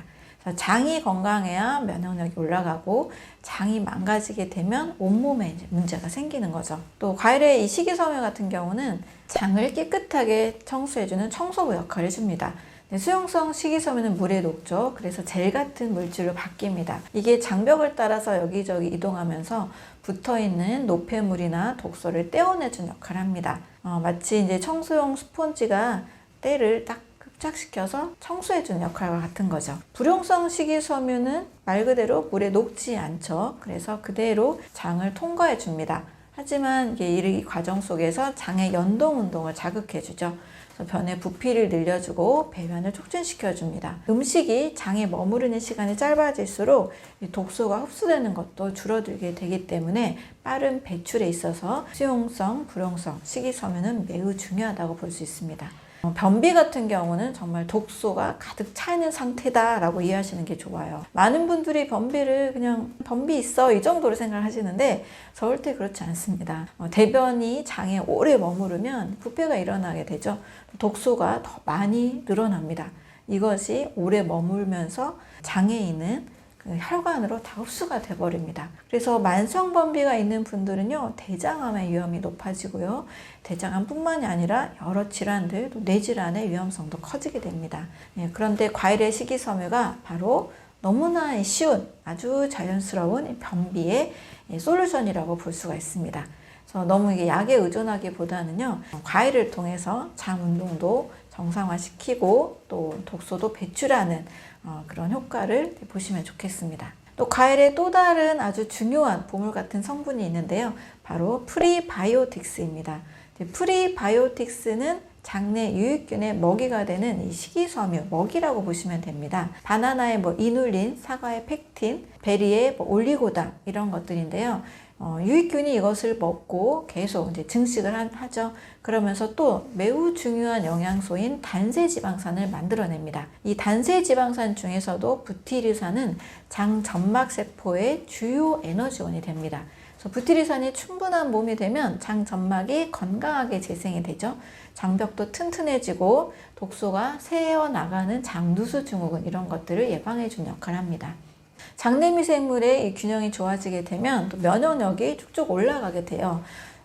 장이 건강해야 면역력이 올라가고 장이 망가지게 되면 온몸에 이제 문제가 생기는 거죠. 또 과일의 이 식이섬유 같은 경우는 장을 깨끗하게 청소해주는 청소부 역할을 해줍니다. 수용성 식이섬유는 물에 녹죠. 그래서 젤 같은 물질로 바뀝니다. 이게 장벽을 따라서 여기저기 이동하면서 붙어있는 노폐물이나 독소를 떼어내주는 역할을 합니다. 마치 이제 청소용 스펀지가 때를 딱 흡착시켜서 청소해주는 역할과 같은 거죠. 불용성 식이섬유는 말 그대로 물에 녹지 않죠. 그래서 그대로 장을 통과해 줍니다. 하지만 이 과정 속에서 장의 연동 운동을 자극해 주죠. 그래서 변의 부피를 늘려주고 배변을 촉진시켜 줍니다. 음식이 장에 머무르는 시간이 짧아질수록 독소가 흡수되는 것도 줄어들게 되기 때문에 빠른 배출에 있어서 수용성, 불용성 식이섬유는 매우 중요하다고 볼 수 있습니다. 변비 같은 경우는 정말 독소가 가득 차 있는 상태다라고 이해하시는 게 좋아요. 많은 분들이 변비를 그냥 변비 있어 이 정도로 생각하시는데 절대 그렇지 않습니다. 대변이 장에 오래 머무르면 부패가 일어나게 되죠. 독소가 더 많이 늘어납니다. 이것이 오래 머물면서 장에 있는 그 혈관으로 다 흡수가 돼버립니다. 그래서 만성변비가 있는 분들은요, 대장암의 위험이 높아지고요. 대장암뿐만이 아니라 여러 질환들, 또 뇌질환의 위험성도 커지게 됩니다. 그런데 과일의 식이섬유가 바로 너무나 쉬운 아주 자연스러운 변비의 솔루션이라고 볼 수가 있습니다. 그래서 너무 이게 약에 의존하기보다는요, 과일을 통해서 장 운동도 정상화시키고 또 독소도 배출하는 그런 효과를 보시면 좋겠습니다. 또 과일에 또 다른 아주 중요한 보물 같은 성분이 있는데요. 바로 프리바이오틱스입니다. 프리바이오틱스는 장내 유익균의 먹이가 되는 이 식이섬유, 먹이라고 보시면 됩니다. 바나나의 뭐 이눌린, 사과의 펙틴, 베리의 뭐 올리고당 이런 것들인데요. 유익균이 이것을 먹고 계속 이제 증식을 하죠. 그러면서 또 매우 중요한 영양소인 단세지방산을 만들어냅니다. 이 단세지방산 중에서도 부티리산은 장 점막세포의 주요 에너지원이 됩니다. 그래서 부티리산이 충분한 몸이 되면 장 점막이 건강하게 재생이 되죠. 장벽도 튼튼해지고 독소가 새어나가는 장누수 증후군 이런 것들을 예방해주는 역할을 합니다. 장내 미생물의 이 균형이 좋아지게 되면 또 면역력이 쭉쭉 올라가게 돼요.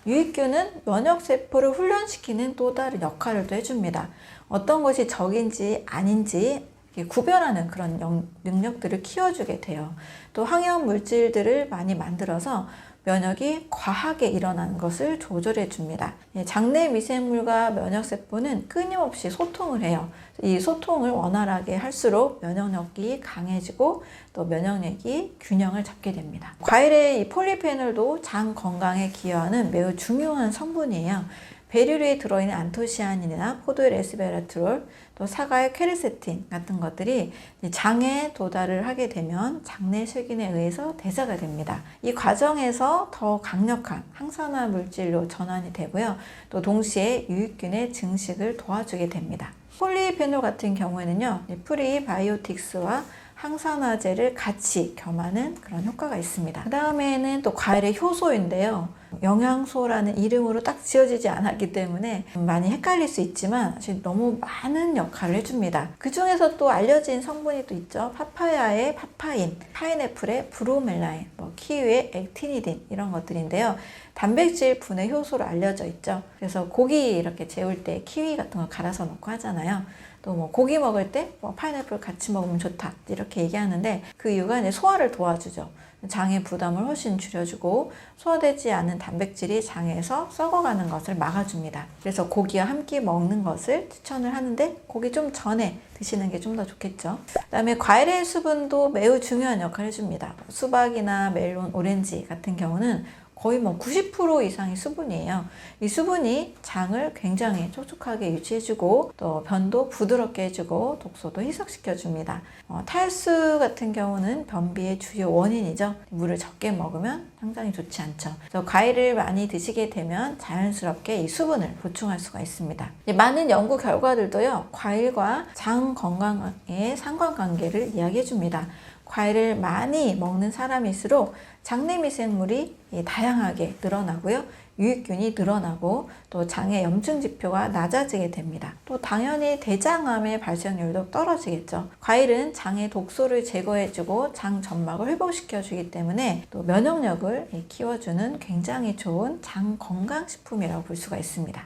유익균은 면역세포를 훈련시키는 또 다른 역할을 또 해줍니다. 어떤 것이 적인지 아닌지 구별하는 그런 능력들을 키워주게 돼요. 또 항염 물질들을 많이 만들어서 면역이 과하게 일어나는 것을 조절해 줍니다. 장내 미생물과 면역세포는 끊임없이 소통을 해요. 이 소통을 원활하게 할수록 면역력이 강해지고 또 면역력이 균형을 잡게 됩니다. 과일의 이 폴리페놀도 장 건강에 기여하는 매우 중요한 성분이에요. 베리류에 들어있는 안토시아닌이나 포도의 레스베라트롤, 또 사과의 퀘르세틴 같은 것들이 장에 도달을 하게 되면 장내 세균에 의해서 대사가 됩니다. 이 과정에서 더 강력한 항산화 물질로 전환이 되고요. 또 동시에 유익균의 증식을 도와주게 됩니다. 폴리페놀 같은 경우에는요, 프리바이오틱스와 항산화제를 같이 겸하는 그런 효과가 있습니다. 그 다음에는 또 과일의 효소인데요. 영양소라는 이름으로 딱 지어지지 않았기 때문에 많이 헷갈릴 수 있지만 사실 너무 많은 역할을 해줍니다. 그 중에서 또 알려진 성분이 또 있죠. 파파야의 파파인, 파인애플의 브로멜라인, 키위의 액티니딘 이런 것들인데요. 단백질 분해 효소로 알려져 있죠. 그래서 고기 이렇게 재울 때 키위 같은 거 갈아서 넣고 하잖아요. 또 고기 먹을 때 파인애플 같이 먹으면 좋다 이렇게 얘기하는데 그 이유가 이제 소화를 도와주죠. 장의 부담을 훨씬 줄여주고 소화되지 않은 단백질이 장에서 썩어가는 것을 막아줍니다. 그래서 고기와 함께 먹는 것을 추천을 하는데 고기 좀 전에 드시는 게 좀 더 좋겠죠. 그다음에 과일의 수분도 매우 중요한 역할을 해줍니다. 수박이나 멜론, 오렌지 같은 경우는 거의 90% 이상이 수분이에요. 이 수분이 장을 굉장히 촉촉하게 유지해주고 또 변도 부드럽게 해주고 독소도 희석시켜줍니다. 탈수 같은 경우는 변비의 주요 원인이죠. 물을 적게 먹으면 상당히 좋지 않죠. 그래서 과일을 많이 드시게 되면 자연스럽게 이 수분을 보충할 수가 있습니다. 많은 연구 결과들도요, 과일과 장 건강의 상관관계를 이야기해줍니다. 과일을 많이 먹는 사람일수록 장내 미생물이 다양하게 늘어나고요. 유익균이 늘어나고 또 장의 염증 지표가 낮아지게 됩니다. 또 당연히 대장암의 발생률도 떨어지겠죠. 과일은 장의 독소를 제거해주고 장 점막을 회복시켜주기 때문에 또 면역력을 키워주는 굉장히 좋은 장 건강식품이라고 볼 수가 있습니다.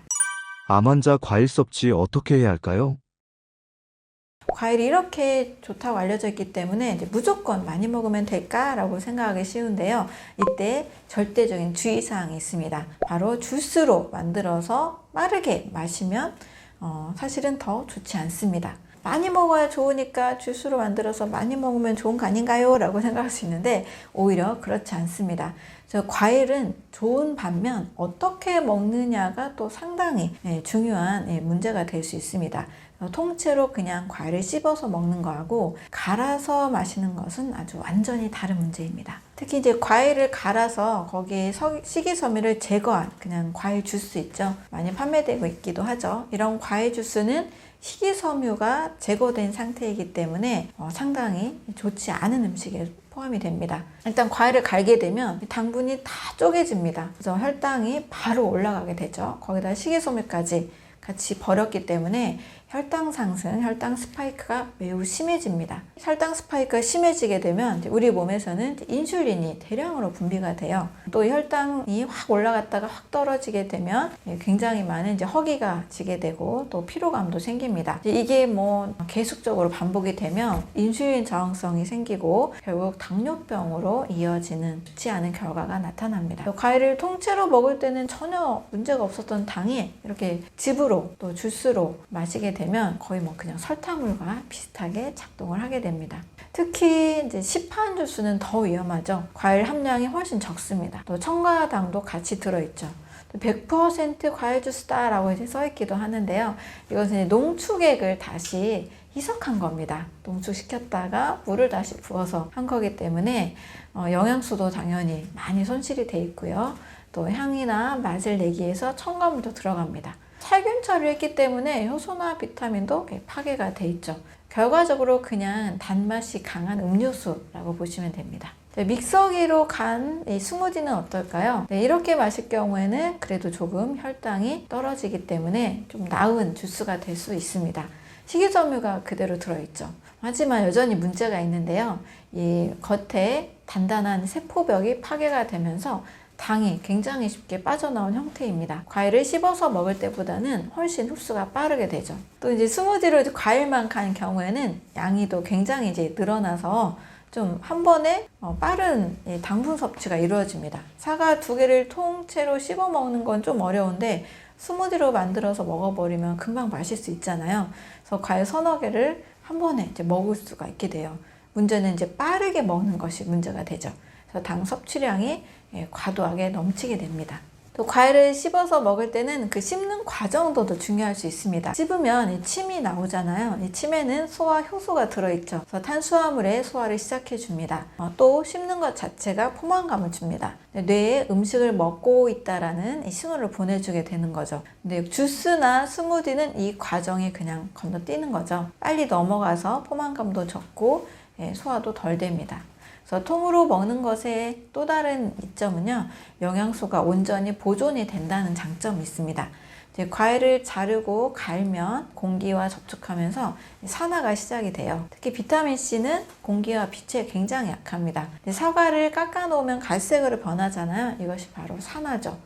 암 환자 과일 섭취 어떻게 해야 할까요? 과일이 이렇게 좋다고 알려져 있기 때문에 이제 무조건 많이 먹으면 될까라고 생각하기 쉬운데요. 이때 절대적인 주의사항이 있습니다. 바로 주스로 만들어서 빠르게 마시면 사실은 더 좋지 않습니다. 많이 먹어야 좋으니까 주스로 만들어서 많이 먹으면 좋은 거 아닌가요? 라고 생각할 수 있는데 오히려 그렇지 않습니다. 과일은 좋은 반면 어떻게 먹느냐가 또 상당히 중요한 문제가 될 수 있습니다. 통째로 그냥 과일을 씹어서 먹는 거하고 갈아서 마시는 것은 아주 완전히 다른 문제입니다. 특히 이제 과일을 갈아서 거기에 식이섬유를 제거한 그냥 과일 주스 있죠. 많이 판매되고 있기도 하죠. 이런 과일 주스는 식이섬유가 제거된 상태이기 때문에 상당히 좋지 않은 음식에 포함이 됩니다. 일단 과일을 갈게 되면 당분이 다 쪼개집니다. 그래서 혈당이 바로 올라가게 되죠. 거기다 식이섬유까지 같이 버렸기 때문에 혈당 상승, 혈당 스파이크가 매우 심해집니다. 혈당 스파이크가 심해지게 되면 우리 몸에서는 인슐린이 대량으로 분비가 돼요. 또 혈당이 확 올라갔다가 확 떨어지게 되면 굉장히 많은 허기가 지게 되고 또 피로감도 생깁니다. 이게 계속적으로 반복이 되면 인슐린 저항성이 생기고 결국 당뇨병으로 이어지는 좋지 않은 결과가 나타납니다. 과일을 통째로 먹을 때는 전혀 문제가 없었던 당이 이렇게 즙으로 또 주스로 마시게 되면 거의 그냥 설탕물과 비슷하게 작동을 하게 됩니다. 특히 이제 시판 주스는 더 위험하죠. 과일 함량이 훨씬 적습니다. 또 첨가당도 같이 들어있죠. 100% 과일 주스다라고 이제 써있기도 하는데요. 이것은 농축액을 다시 희석한 겁니다. 농축시켰다가 물을 다시 부어서 한 거기 때문에 영양소도 당연히 많이 손실이 돼 있고요. 또 향이나 맛을 내기 위해서 첨가물도 들어갑니다. 살균 처리를 했기 때문에 효소나 비타민도 파괴가 돼 있죠. 결과적으로 그냥 단맛이 강한 음료수라고 보시면 됩니다. 믹서기로 간 이 스무디는 어떨까요? 이렇게 마실 경우에는 그래도 조금 혈당이 떨어지기 때문에 좀 나은 주스가 될 수 있습니다. 식이섬유가 그대로 들어있죠. 하지만 여전히 문제가 있는데요. 이 겉에 단단한 세포벽이 파괴가 되면서 당이 굉장히 쉽게 빠져나온 형태입니다. 과일을 씹어서 먹을 때보다는 훨씬 흡수가 빠르게 되죠. 또 이제 스무디로 과일만 간 경우에는 양이 또 굉장히 이제 늘어나서 좀 한 번에 빠른 당분 섭취가 이루어집니다. 사과 2개를 통째로 씹어 먹는 건 좀 어려운데 스무디로 만들어서 먹어버리면 금방 마실 수 있잖아요. 그래서 과일 서너 개를 한 번에 이제 먹을 수가 있게 돼요. 문제는 이제 빠르게 먹는 것이 문제가 되죠. 그래서 당 섭취량이 과도하게 넘치게 됩니다. 또 과일을 씹어서 먹을 때는 그 씹는 과정도 더 중요할 수 있습니다. 씹으면 침이 나오잖아요. 이 침에는 소화 효소가 들어있죠. 그래서 탄수화물의 소화를 시작해 줍니다. 또 씹는 것 자체가 포만감을 줍니다. 뇌에 음식을 먹고 있다라는 신호를 보내주게 되는 거죠. 근데 주스나 스무디는 이 과정이 그냥 건너뛰는 거죠. 빨리 넘어가서 포만감도 적고 소화도 덜 됩니다. 그래서 통으로 먹는 것의 또 다른 이점은요, 영양소가 온전히 보존이 된다는 장점이 있습니다. 이제 과일을 자르고 갈면 공기와 접촉하면서 산화가 시작이 돼요. 특히 비타민C는 공기와 빛에 굉장히 약합니다. 사과를 깎아 놓으면 갈색으로 변하잖아요. 이것이 바로 산화죠.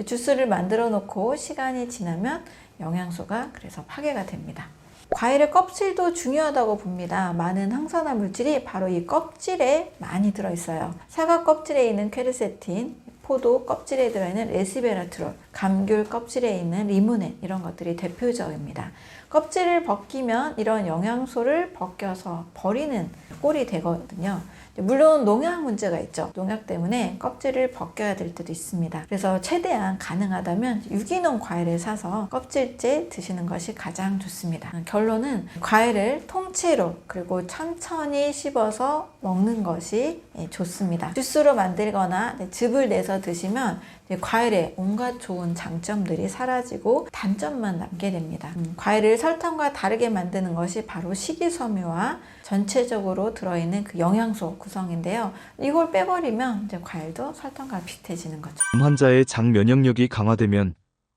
주스를 만들어 놓고 시간이 지나면 영양소가 그래서 파괴가 됩니다. 과일의 껍질도 중요하다고 봅니다. 많은 항산화 물질이 바로 이 껍질에 많이 들어있어요. 사과 껍질에 있는 퀘르세틴, 포도 껍질에 들어있는 레시베라트롤, 감귤 껍질에 있는 리모넨, 이런 것들이 대표적입니다. 껍질을 벗기면 이런 영양소를 벗겨서 버리는 꼴이 되거든요. 물론 농약 문제가 있죠. 농약 때문에 껍질을 벗겨야 될 때도 있습니다. 그래서 최대한 가능하다면 유기농 과일을 사서 껍질째 드시는 것이 가장 좋습니다. 결론은 과일을 통째로 그리고 천천히 씹어서 먹는 것이 좋습니다. 주스로 만들거나 즙을 내서 드시면 과일의 온갖 좋은 장점들이 사라지고 단점만 남게 됩니다. 과일을 설탕과 다르게 만드는 것이 바로 식이섬유와 전체적으로 들어있는 그 영양소 구성인데요. 이걸 빼버리면 이제 과일도 설탕과 비슷해지는 거죠. 환자의 장 면역력이 강화되면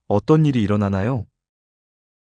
어떤 일이 일어나나요?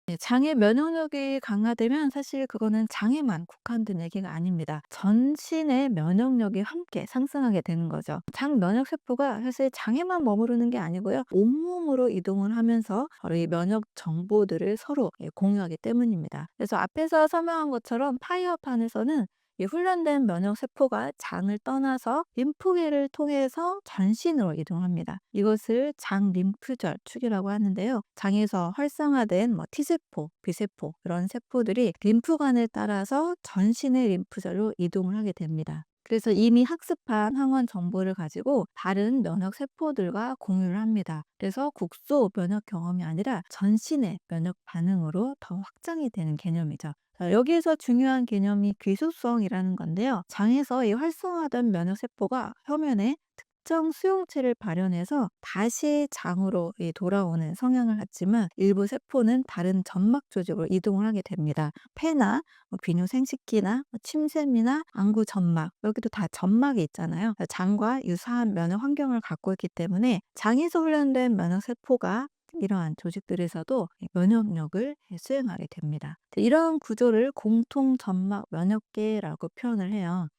네, 장의 면역력이 강화되면 사실 그거는 장에만 국한된 얘기가 아닙니다. 전신의 면역력이 함께 상승하게 되는 거죠. 장 면역 세포가 사실 장에만 머무르는 게 아니고요. 온몸으로 이동을 하면서 바로 이 면역 정보들을 서로 공유하기 때문입니다. 그래서 앞에서 설명한 것처럼 파이어판에서는 이 훈련된 면역 세포가 장을 떠나서 림프계를 통해서 전신으로 이동합니다. 이것을 장 림프절 축이라고 하는데요. 장에서 활성화된 T세포, B세포 이런 세포들이 림프관을 따라서 전신의 림프절로 이동을 하게 됩니다. 그래서 이미 학습한 항원 정보를 가지고 다른 면역 세포들과 공유를 합니다. 그래서 국소 면역 경험이 아니라 전신의 면역 반응으로 더 확장이 되는 개념이죠. 자, 여기에서 중요한 개념이 귀속성이라는 건데요. 장에서 이 활성화된 면역 세포가 혀면에 특정 수용체를 발현해서 다시 장으로 돌아오는 성향을 갖지만 일부 세포는 다른 점막 조직으로 이동을 하게 됩니다. 폐나 비뇨 생식기나 침샘이나 안구 점막, 여기도 다 점막이 있잖아요. 장과 유사한 면역 환경을 갖고 있기 때문에 장에서 훈련된 면역 세포가 이러한 조직들에서도 면역력을 수행하게 됩니다. 이런 구조를 공통 점막 면역계라고 표현을 해요.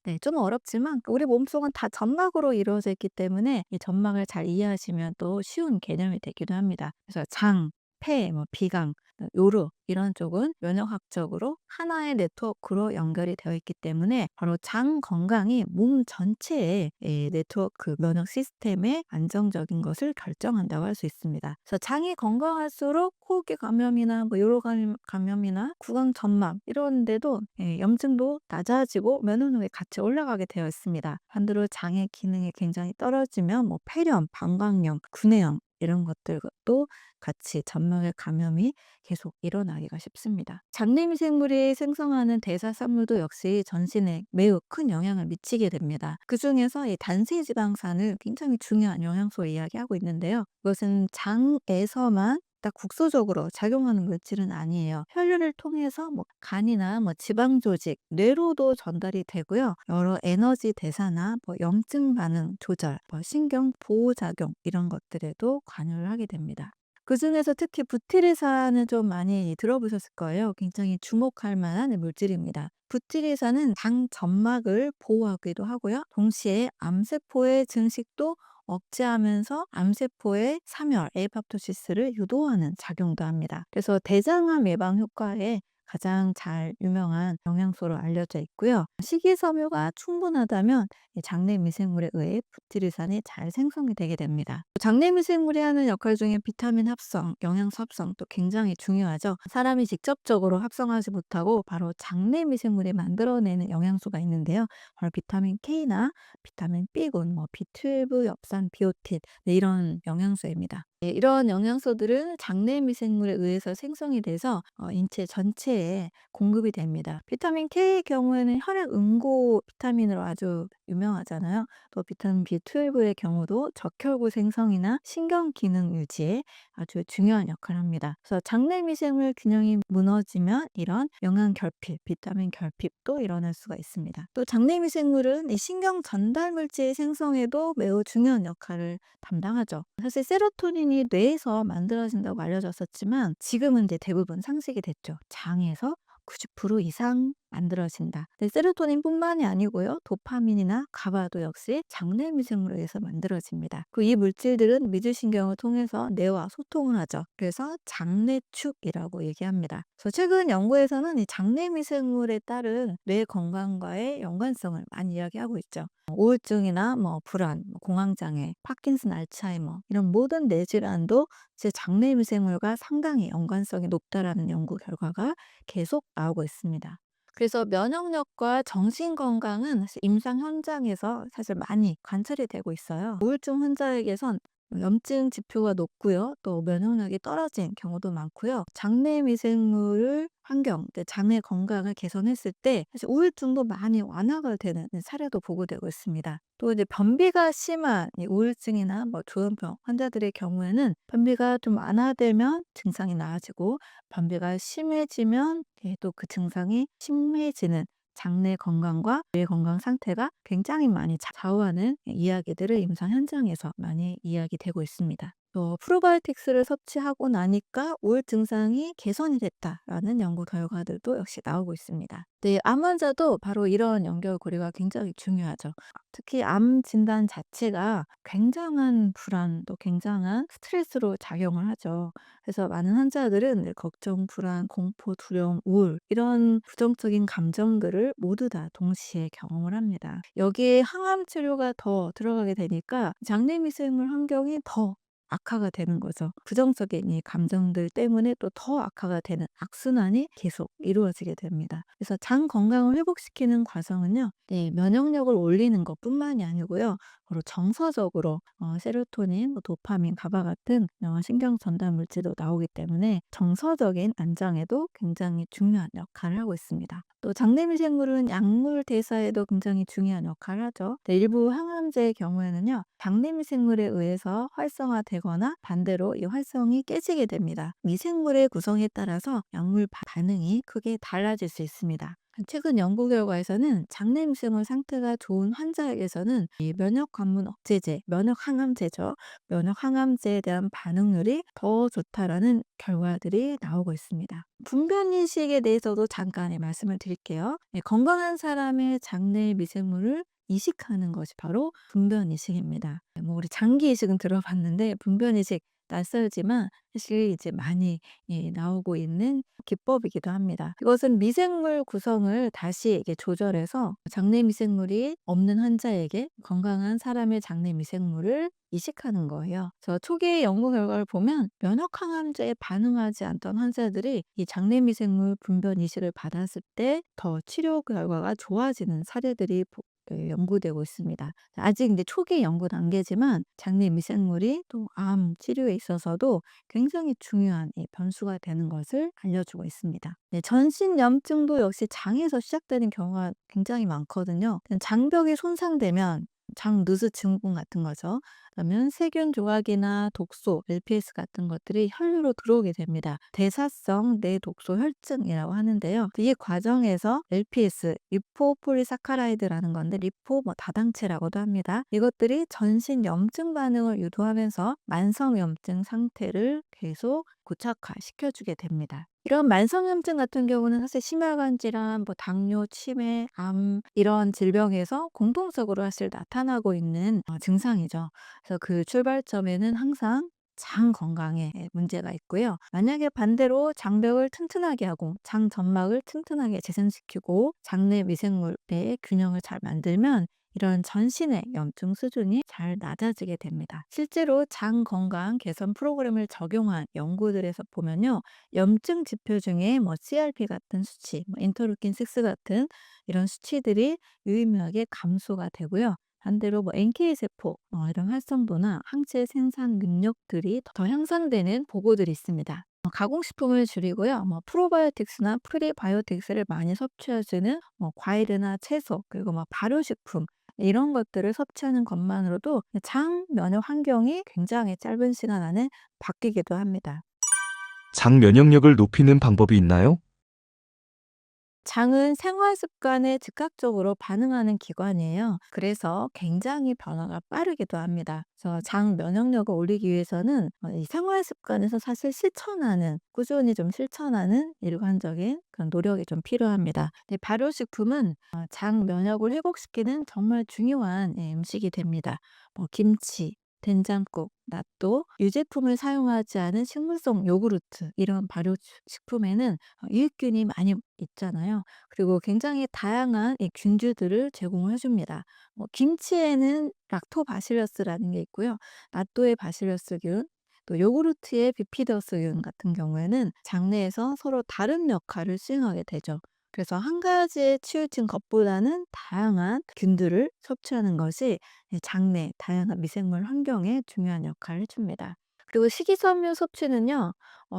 네, 좀 어렵지만 우리 몸속은 다 점막으로 이루어져 있기 때문에 이 점막을 잘 이해하시면 또 쉬운 개념이 되기도 합니다. 그래서 장, 폐, 비강, 요로 이런 쪽은 면역학적으로 하나의 네트워크로 연결이 되어 있기 때문에 바로 장 건강이 몸 전체의 네트워크 면역 시스템의 안정적인 것을 결정한다고 할 수 있습니다. 그래서 장이 건강할수록 호흡기 감염이나 요로 감염이나 구강 점막 이런 데도 염증도 낮아지고 면역력이 같이 올라가게 되어 있습니다. 반대로 장의 기능이 굉장히 떨어지면 폐렴, 방광염, 구내염 이런 것들도 같이 점막의 감염이 계속 일어나기가 쉽습니다. 장내미생물이 생성하는 대사산물도 역시 전신에 매우 큰 영향을 미치게 됩니다. 그 중에서 이 단세지방산을 굉장히 중요한 영양소로 이야기하고 있는데요. 이것은 장에서만 딱 국소적으로 작용하는 물질은 아니에요. 혈류를 통해서 간이나 지방 조직, 뇌로도 전달이 되고요. 여러 에너지 대사나 염증 반응 조절, 신경 보호 작용 이런 것들에도 관여를 하게 됩니다. 그중에서 특히 부티리산은 좀 많이 들어보셨을 거예요. 굉장히 주목할 만한 물질입니다. 부티리산은 장 점막을 보호하기도 하고요. 동시에 암세포의 증식도 억제하면서 암세포의 사멸, 에이팝토시스를 유도하는 작용도 합니다. 그래서 대장암 예방 효과에 가장 잘 유명한 영양소로 알려져 있고요. 식이섬유가 충분하다면 장내 미생물에 의해 부티리산이 잘 생성이 되게 됩니다. 장내 미생물이 하는 역할 중에 비타민 합성, 영양소 합성도 굉장히 중요하죠. 사람이 직접적으로 합성하지 못하고 바로 장내 미생물이 만들어내는 영양소가 있는데요. 바로 비타민 K나 비타민 B군, B12, 엽산, 비오틴 이런 영양소입니다. 이런 영양소들은 장내 미생물에 의해서 생성이 돼서 인체 전체에 공급이 됩니다. 비타민 K의 경우에는 혈액 응고 비타민으로 아주 유명하잖아요. 또 비타민 B12의 경우도 적혈구 생성이나 신경 기능 유지에 아주 중요한 역할을 합니다. 그래서 장내 미생물 균형이 무너지면 이런 영양 결핍, 비타민 결핍도 일어날 수가 있습니다. 또 장내 미생물은 이 신경 전달 물질 생성에도 매우 중요한 역할을 담당하죠. 사실 세로토닌이 뇌에서 만들어진다고 알려졌었지만 지금은 이제 대부분 상식이 됐죠. 장에서 90% 이상 만들어진다. 근데 세로토닌뿐만이 아니고요. 도파민이나 가바도 역시 장내 미생물에 의해서 만들어집니다. 이 물질들은 미주신경을 통해서 뇌와 소통을 하죠. 그래서 장내축이라고 얘기합니다. 그래서 최근 연구에서는 이 장내 미생물에 따른 뇌 건강과의 연관성을 많이 이야기하고 있죠. 우울증이나 불안, 공황장애, 파킨슨, 알츠하이머 이런 모든 뇌질환도 제 장내 미생물과 상당히 연관성이 높다라는 연구 결과가 계속 나오고 있습니다. 그래서 면역력과 정신 건강은 사실 임상 현장에서 사실 많이 관찰이 되고 있어요. 우울증 환자에게선 염증 지표가 높고요. 또 면역력이 떨어진 경우도 많고요. 장내 미생물을 환경, 장내 건강을 개선했을 때 사실 우울증도 많이 완화가 되는 사례도 보고되고 있습니다. 또 이제 변비가 심한 이 우울증이나 조현병 환자들의 경우에는 변비가 좀 완화되면 증상이 나아지고 변비가 심해지면 또 그 증상이 심해지는 장내 건강과 뇌 건강 상태가 굉장히 많이 좌우하는 이야기들을 임상 현장에서 많이 이야기되고 있습니다. 또 프로바이오틱스를 섭취하고 나니까 우울 증상이 개선이 됐다라는 연구 결과들도 역시 나오고 있습니다. 네, 암 환자도 바로 이런 연결고리가 굉장히 중요하죠. 특히 암 진단 자체가 굉장한 불안 또 굉장한 스트레스로 작용을 하죠. 그래서 많은 환자들은 걱정, 불안, 공포, 두려움, 우울 이런 부정적인 감정들을 모두 다 동시에 경험을 합니다. 여기에 항암 치료가 더 들어가게 되니까 장내 미생물 환경이 더 악화가 되는 거죠. 부정적인 이 감정들 때문에 또 더 악화가 되는 악순환이 계속 이루어지게 됩니다. 그래서 장 건강을 회복시키는 과정은요. 네, 면역력을 올리는 것뿐만이 아니고요. 바로 정서적으로 세로토닌, 도파민, 가바 같은 신경 전달 물질도 나오기 때문에 정서적인 안정에도 굉장히 중요한 역할을 하고 있습니다. 또 장내 미생물은 약물 대사에도 굉장히 중요한 역할을 하죠. 일부 항암제의 경우에는요. 장내 미생물에 의해서 활성화되거나 반대로 이 활성이 깨지게 됩니다. 미생물의 구성에 따라서 약물 반응이 크게 달라질 수 있습니다. 최근 연구 결과에서는 장내 미생물 상태가 좋은 환자에게서는 이 면역 관문 억제제, 면역 항암제죠. 면역 항암제에 대한 반응률이 더 좋다라는 결과들이 나오고 있습니다. 분변 이식에 대해서도 잠깐 말씀을 드릴게요. 건강한 사람의 장내 미생물을 이식하는 것이 바로 분변 이식입니다. 우리 장기 이식은 들어봤는데 분변 이식 낯설지만 사실 이제 많이 나오고 있는 기법이기도 합니다. 이것은 미생물 구성을 다시 이게 조절해서 장내 미생물이 없는 환자에게 건강한 사람의 장내 미생물을 이식하는 거예요. 그래서 초기 연구 결과를 보면 면역 항암제에 반응하지 않던 환자들이 이 장내 미생물 분변 이식을 받았을 때 더 치료 결과가 좋아지는 사례들이 연구되고 있습니다. 아직 이제 초기 연구 단계지만 장내 미생물이 또 암 치료에 있어서도 굉장히 중요한 변수가 되는 것을 알려주고 있습니다. 네, 전신염증도 역시 장에서 시작되는 경우가 굉장히 많거든요. 장벽이 손상되면 장 누수 증후군 같은 거죠. 그러면 세균 조각이나 독소, LPS 같은 것들이 혈류로 들어오게 됩니다. 대사성 뇌독소 혈증이라고 하는데요. 이 과정에서 LPS, 리포폴리사카라이드라는 건데 리포 다당체라고도 합니다. 이것들이 전신 염증 반응을 유도하면서 만성염증 상태를 계속 고착화시켜주게 됩니다. 이런 만성염증 같은 경우는 사실 심혈관 질환, 당뇨, 치매, 암 이런 질병에서 공통적으로 사실 나타나고 있는 증상이죠. 그래서 그 출발점에는 항상 장 건강에 문제가 있고요. 만약에 반대로 장벽을 튼튼하게 하고 장 점막을 튼튼하게 재생시키고 장내 미생물의 균형을 잘 만들면 이런 전신의 염증 수준이 잘 낮아지게 됩니다. 실제로 장 건강 개선 프로그램을 적용한 연구들에서 보면요. 염증 지표 중에 CRP 같은 수치, 인터루킨 6 같은 이런 수치들이 유의미하게 감소가 되고요. 반대로 NK세포 이런 활성도나 항체 생산 능력들이 더 향상되는 보고들이 있습니다. 가공식품을 줄이고요. 프로바이오틱스나 프리바이오틱스를 많이 섭취해주는 과일이나 채소 그리고 발효식품 이런 것들을 섭취하는 것만으로도 장 면역 환경이 굉장히 짧은 시간 안에 바뀌기도 합니다. 장 면역력을 높이는 방법이 있나요? 장은 생활 습관에 즉각적으로 반응하는 기관이에요. 그래서 굉장히 변화가 빠르기도 합니다. 그래서 장 면역력을 올리기 위해서는 이 생활 습관에서 사실 실천하는, 꾸준히 좀 실천하는 일관적인 그런 노력이 좀 필요합니다. 근데 발효식품은 장 면역을 회복시키는 정말 중요한 음식이 됩니다. 뭐 김치, 된장국, 낫또, 유제품을 사용하지 않은 식물성 요구르트, 이런 발효식품에는 유익균이 많이 있잖아요. 그리고 굉장히 다양한 이 균주들을 제공을 해줍니다. 김치에는 락토바실러스라는 게 있고요. 낫또의 바실러스균, 또 요구르트의 비피더스균 같은 경우에는 장내에서 서로 다른 역할을 수행하게 되죠. 그래서 한 가지에 치우친 것보다는 다양한 균들을 섭취하는 것이 장내 다양한 미생물 환경에 중요한 역할을 해줍니다. 그리고 식이섬유 섭취는요,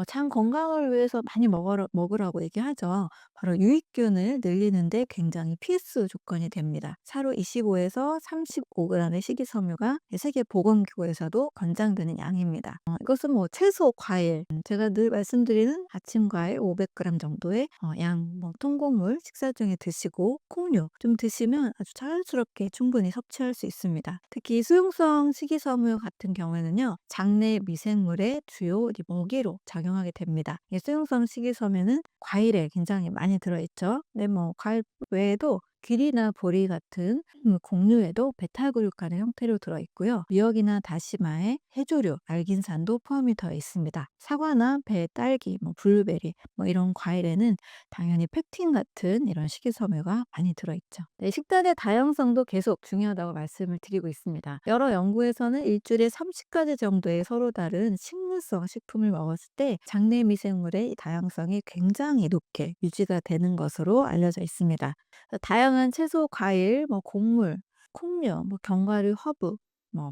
장 건강을 위해서 많이 먹으라고 얘기하죠. 바로 유익균을 늘리는데 굉장히 필수 조건이 됩니다. 하루 25에서 35g의 식이섬유가 세계보건기구에서도 권장되는 양입니다. 이것은 뭐 채소, 과일, 제가 늘 말씀드리는 아침 과일 500g 정도의 양, 뭐 통곡물 식사 중에 드시고 콩류 좀 드시면 아주 자연스럽게 충분히 섭취할 수 있습니다. 특히 수용성 식이섬유 같은 경우에는요, 장내 미생물의 주요 먹이로 작용하게 됩니다. 이 수용성 식이섬유는 과일에 굉장히 많이 들어있죠. 근데 뭐 과일 외에도 귀리나 보리 같은 곡류에도 베타글루칸의 형태로 들어있고요. 미역이나 다시마에 해조류, 알긴산도 포함이 되어 있습니다. 사과나 배, 딸기, 블루베리 이런 과일에는 당연히 펙틴 같은 이런 식이섬유가 많이 들어있죠. 네, 식단의 다양성도 계속 중요하다고 말씀을 드리고 있습니다. 여러 연구에서는 일주일에 30가지 정도의 서로 다른 식물성 식품을 먹었을 때 장내 미생물의 다양성이 굉장히 높게 유지가 되는 것으로 알려져 있습니다. 다양한 채소, 과일, 곡물, 콩류, 견과류, 허브,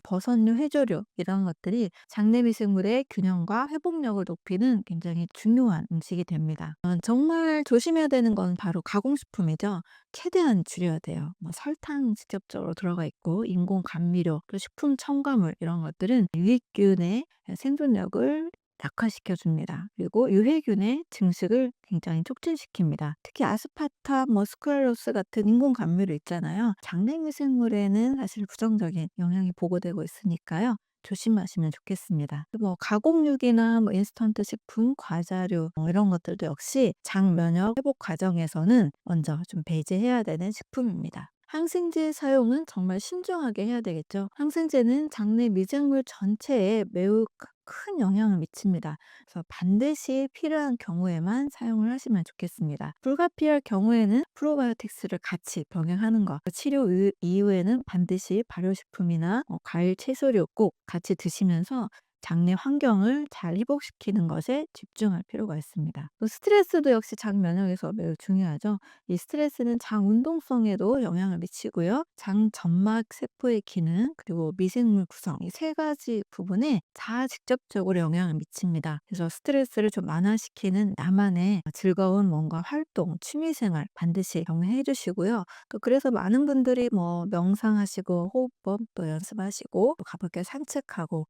버섯류, 해조류 이런 것들이 장내 미생물의 균형과 회복력을 높이는 굉장히 중요한 음식이 됩니다. 정말 조심해야 되는 건 바로 가공식품이죠. 최대한 줄여야 돼요. 설탕 직접적으로 들어가 있고 인공 감미료, 또 식품 첨가물 이런 것들은 유익균의 생존력을 약화시켜 줍니다. 그리고 유해균의 증식을 굉장히 촉진시킵니다. 특히 아스파탐, 스크랄로스 같은 인공 감미료 있잖아요. 장내 미생물에는 사실 부정적인 영향이 보고되고 있으니까요. 조심하시면 좋겠습니다. 가공육이나 인스턴트 식품, 과자류 이런 것들도 역시 장 면역 회복 과정에서는 먼저 좀 배제해야 되는 식품입니다. 항생제 사용은 정말 신중하게 해야 되겠죠. 항생제는 장내 미생물 전체에 매우 큰 영향을 미칩니다. 그래서 반드시 필요한 경우에만 사용을 하시면 좋겠습니다. 불가피할 경우에는 프로바이오틱스를 같이 병행하는 것. 치료 이후에는 반드시 발효식품이나 과일, 채소류 꼭 같이 드시면서 장내 환경을 잘 회복시키는 것에 집중할 필요가 있습니다. 또 스트레스도 역시 장 면역에서 매우 중요하죠. 이 스트레스는 장 운동성에도 영향을 미치고요. 장 점막 세포의 기능, 그리고 미생물 구성, 이 세 가지 부분에 다 직접적으로 영향을 미칩니다. 그래서 스트레스를 좀 완화시키는 나만의 즐거운 뭔가 활동, 취미생활 반드시 병행해 주시고요. 또 그래서 많은 분들이 명상하시고 호흡법도 연습하시고 또 가볍게 산책하고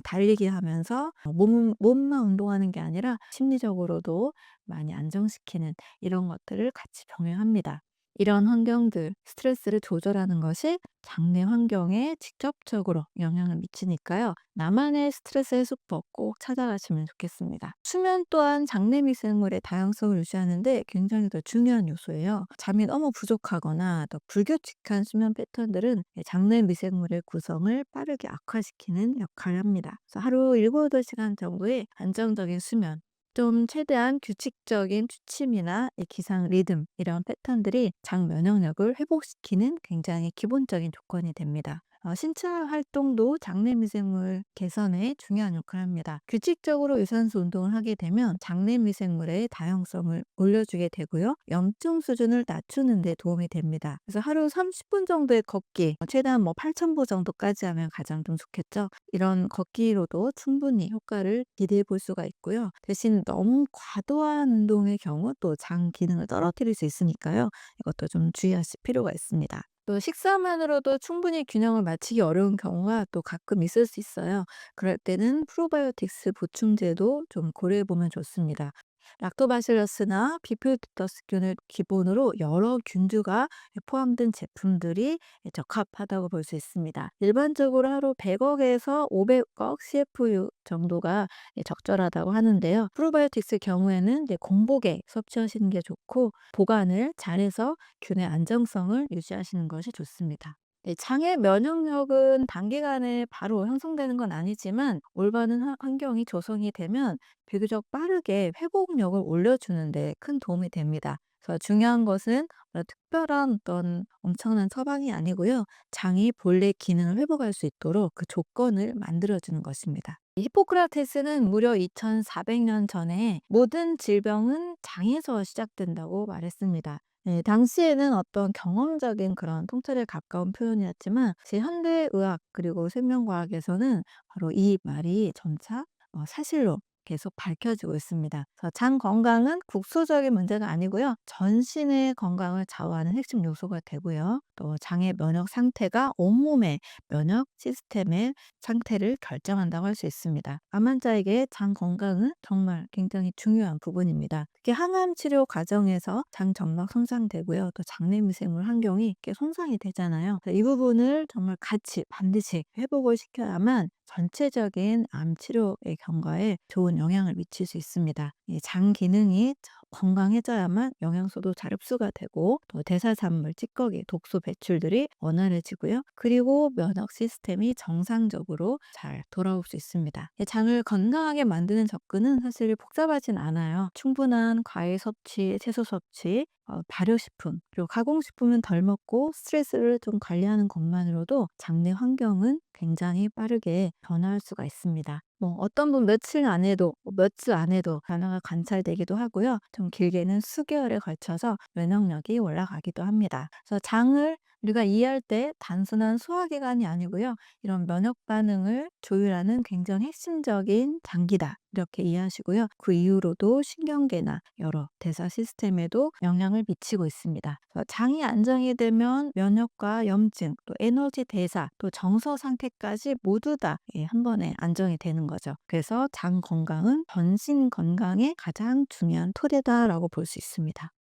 달리기 하면서 몸만 운동하는 게 아니라 심리적으로도 많이 안정시키는 이런 것들을 같이 병행합니다. 이런 환경들, 스트레스를 조절하는 것이 장내 환경에 직접적으로 영향을 미치니까요. 나만의 스트레스 해소법 꼭 찾아가시면 좋겠습니다. 수면 또한 장내 미생물의 다양성을 유지하는데 굉장히 더 중요한 요소예요. 잠이 너무 부족하거나 또 불규칙한 수면 패턴들은 장내 미생물의 구성을 빠르게 악화시키는 역할을 합니다. 그래서 하루 7, 8시간 정도의 안정적인 수면, 좀 최대한 규칙적인 취침이나 이 기상 리듬 이런 패턴들이 장 면역력을 회복시키는 굉장히 기본적인 조건이 됩니다. 신체 활동도 장내 미생물 개선에 중요한 역할을 합니다. 규칙적으로 유산소 운동을 하게 되면 장내 미생물의 다양성을 올려주게 되고요. 염증 수준을 낮추는 데 도움이 됩니다. 그래서 하루 30분 정도의 걷기, 최대한 8,000보 정도까지 하면 가장 좀 좋겠죠. 이런 걷기로도 충분히 효과를 기대해 볼 수가 있고요. 대신 너무 과도한 운동의 경우 또 장 기능을 떨어뜨릴 수 있으니까요. 이것도 좀 주의하실 필요가 있습니다. 또 식사만으로도 충분히 균형을 맞추기 어려운 경우가 또 가끔 있을 수 있어요. 그럴 때는 프로바이오틱스 보충제도 좀 고려해 보면 좋습니다. 락토바실러스나 비필투더스균을 기본으로 여러 균주가 포함된 제품들이 적합하다고 볼 수 있습니다. 일반적으로 하루 100억에서 500억 CFU 정도가 적절하다고 하는데요. 프로바이오틱스 경우에는 이제 공복에 섭취하시는 게 좋고 보관을 잘해서 균의 안정성을 유지하시는 것이 좋습니다. 네, 장의 면역력은 단기간에 바로 형성되는 건 아니지만 올바른 환경이 조성이 되면 비교적 빠르게 회복력을 올려주는 데 큰 도움이 됩니다. 그래서 중요한 것은 특별한 어떤 엄청난 처방이 아니고요. 장이 본래 기능을 회복할 수 있도록 그 조건을 만들어주는 것입니다. 이 히포크라테스는 무려 2400년 전에 모든 질병은 장에서 시작된다고 말했습니다. 네, 당시에는 어떤 경험적인 그런 통찰에 가까운 표현이었지만 제 현대의학 그리고 생명과학에서는 바로 이 말이 점차 사실로 계속 밝혀지고 있습니다. 그래서 장 건강은 국소적인 문제가 아니고요. 전신의 건강을 좌우하는 핵심 요소가 되고요. 또 장의 면역 상태가 온몸의 면역 시스템의 상태를 결정한다고 할 수 있습니다. 암 환자에게 장 건강은 정말 굉장히 중요한 부분입니다. 특히 항암 치료 과정에서 장 점막 손상되고요. 또 장내 미생물 환경이 꽤 손상이 되잖아요. 그래서 이 부분을 정말 같이 반드시 회복을 시켜야만 전체적인 암 치료의 경과에 좋은 영향을 미칠 수 있습니다. 이 장 기능이 건강해져야만 영양소도 잘 흡수가 되고 또 대사산물, 찌꺼기, 독소 배출들이 원활해지고요. 그리고 면역 시스템이 정상적으로 잘 돌아올 수 있습니다. 이 장을 건강하게 만드는 접근은 사실 복잡하진 않아요. 충분한 과일 섭취, 채소 섭취, 발효식품, 그리고 가공식품은 덜 먹고 스트레스를 좀 관리하는 것만으로도 장내 환경은 굉장히 빠르게 변화할 수가 있습니다. 뭐 어떤 분 며칠 안에도 몇 주 안에도 변화가 관찰되기도 하고요. 좀 길게는 수개월에 걸쳐서 면역력이 올라가기도 합니다. 그래서 장을 우리가 이해할 때 단순한 소화기관이 아니고요. 이런 면역 반응을 조율하는 굉장히 핵심적인 장기다. 이렇게 이해하시고요. 그 이후로도 신경계나 여러 대사 시스템에도 영향을 미치고 있습니다. 그래서 장이 안정이 되면 면역과 염증, 또 에너지 대사, 또 정서 상태까지 모두 다 한 번에 안정이 되는 거죠. 그래서 장 건강은 전신 건강의 가장 중요한 토대다라고 볼 수 있습니다.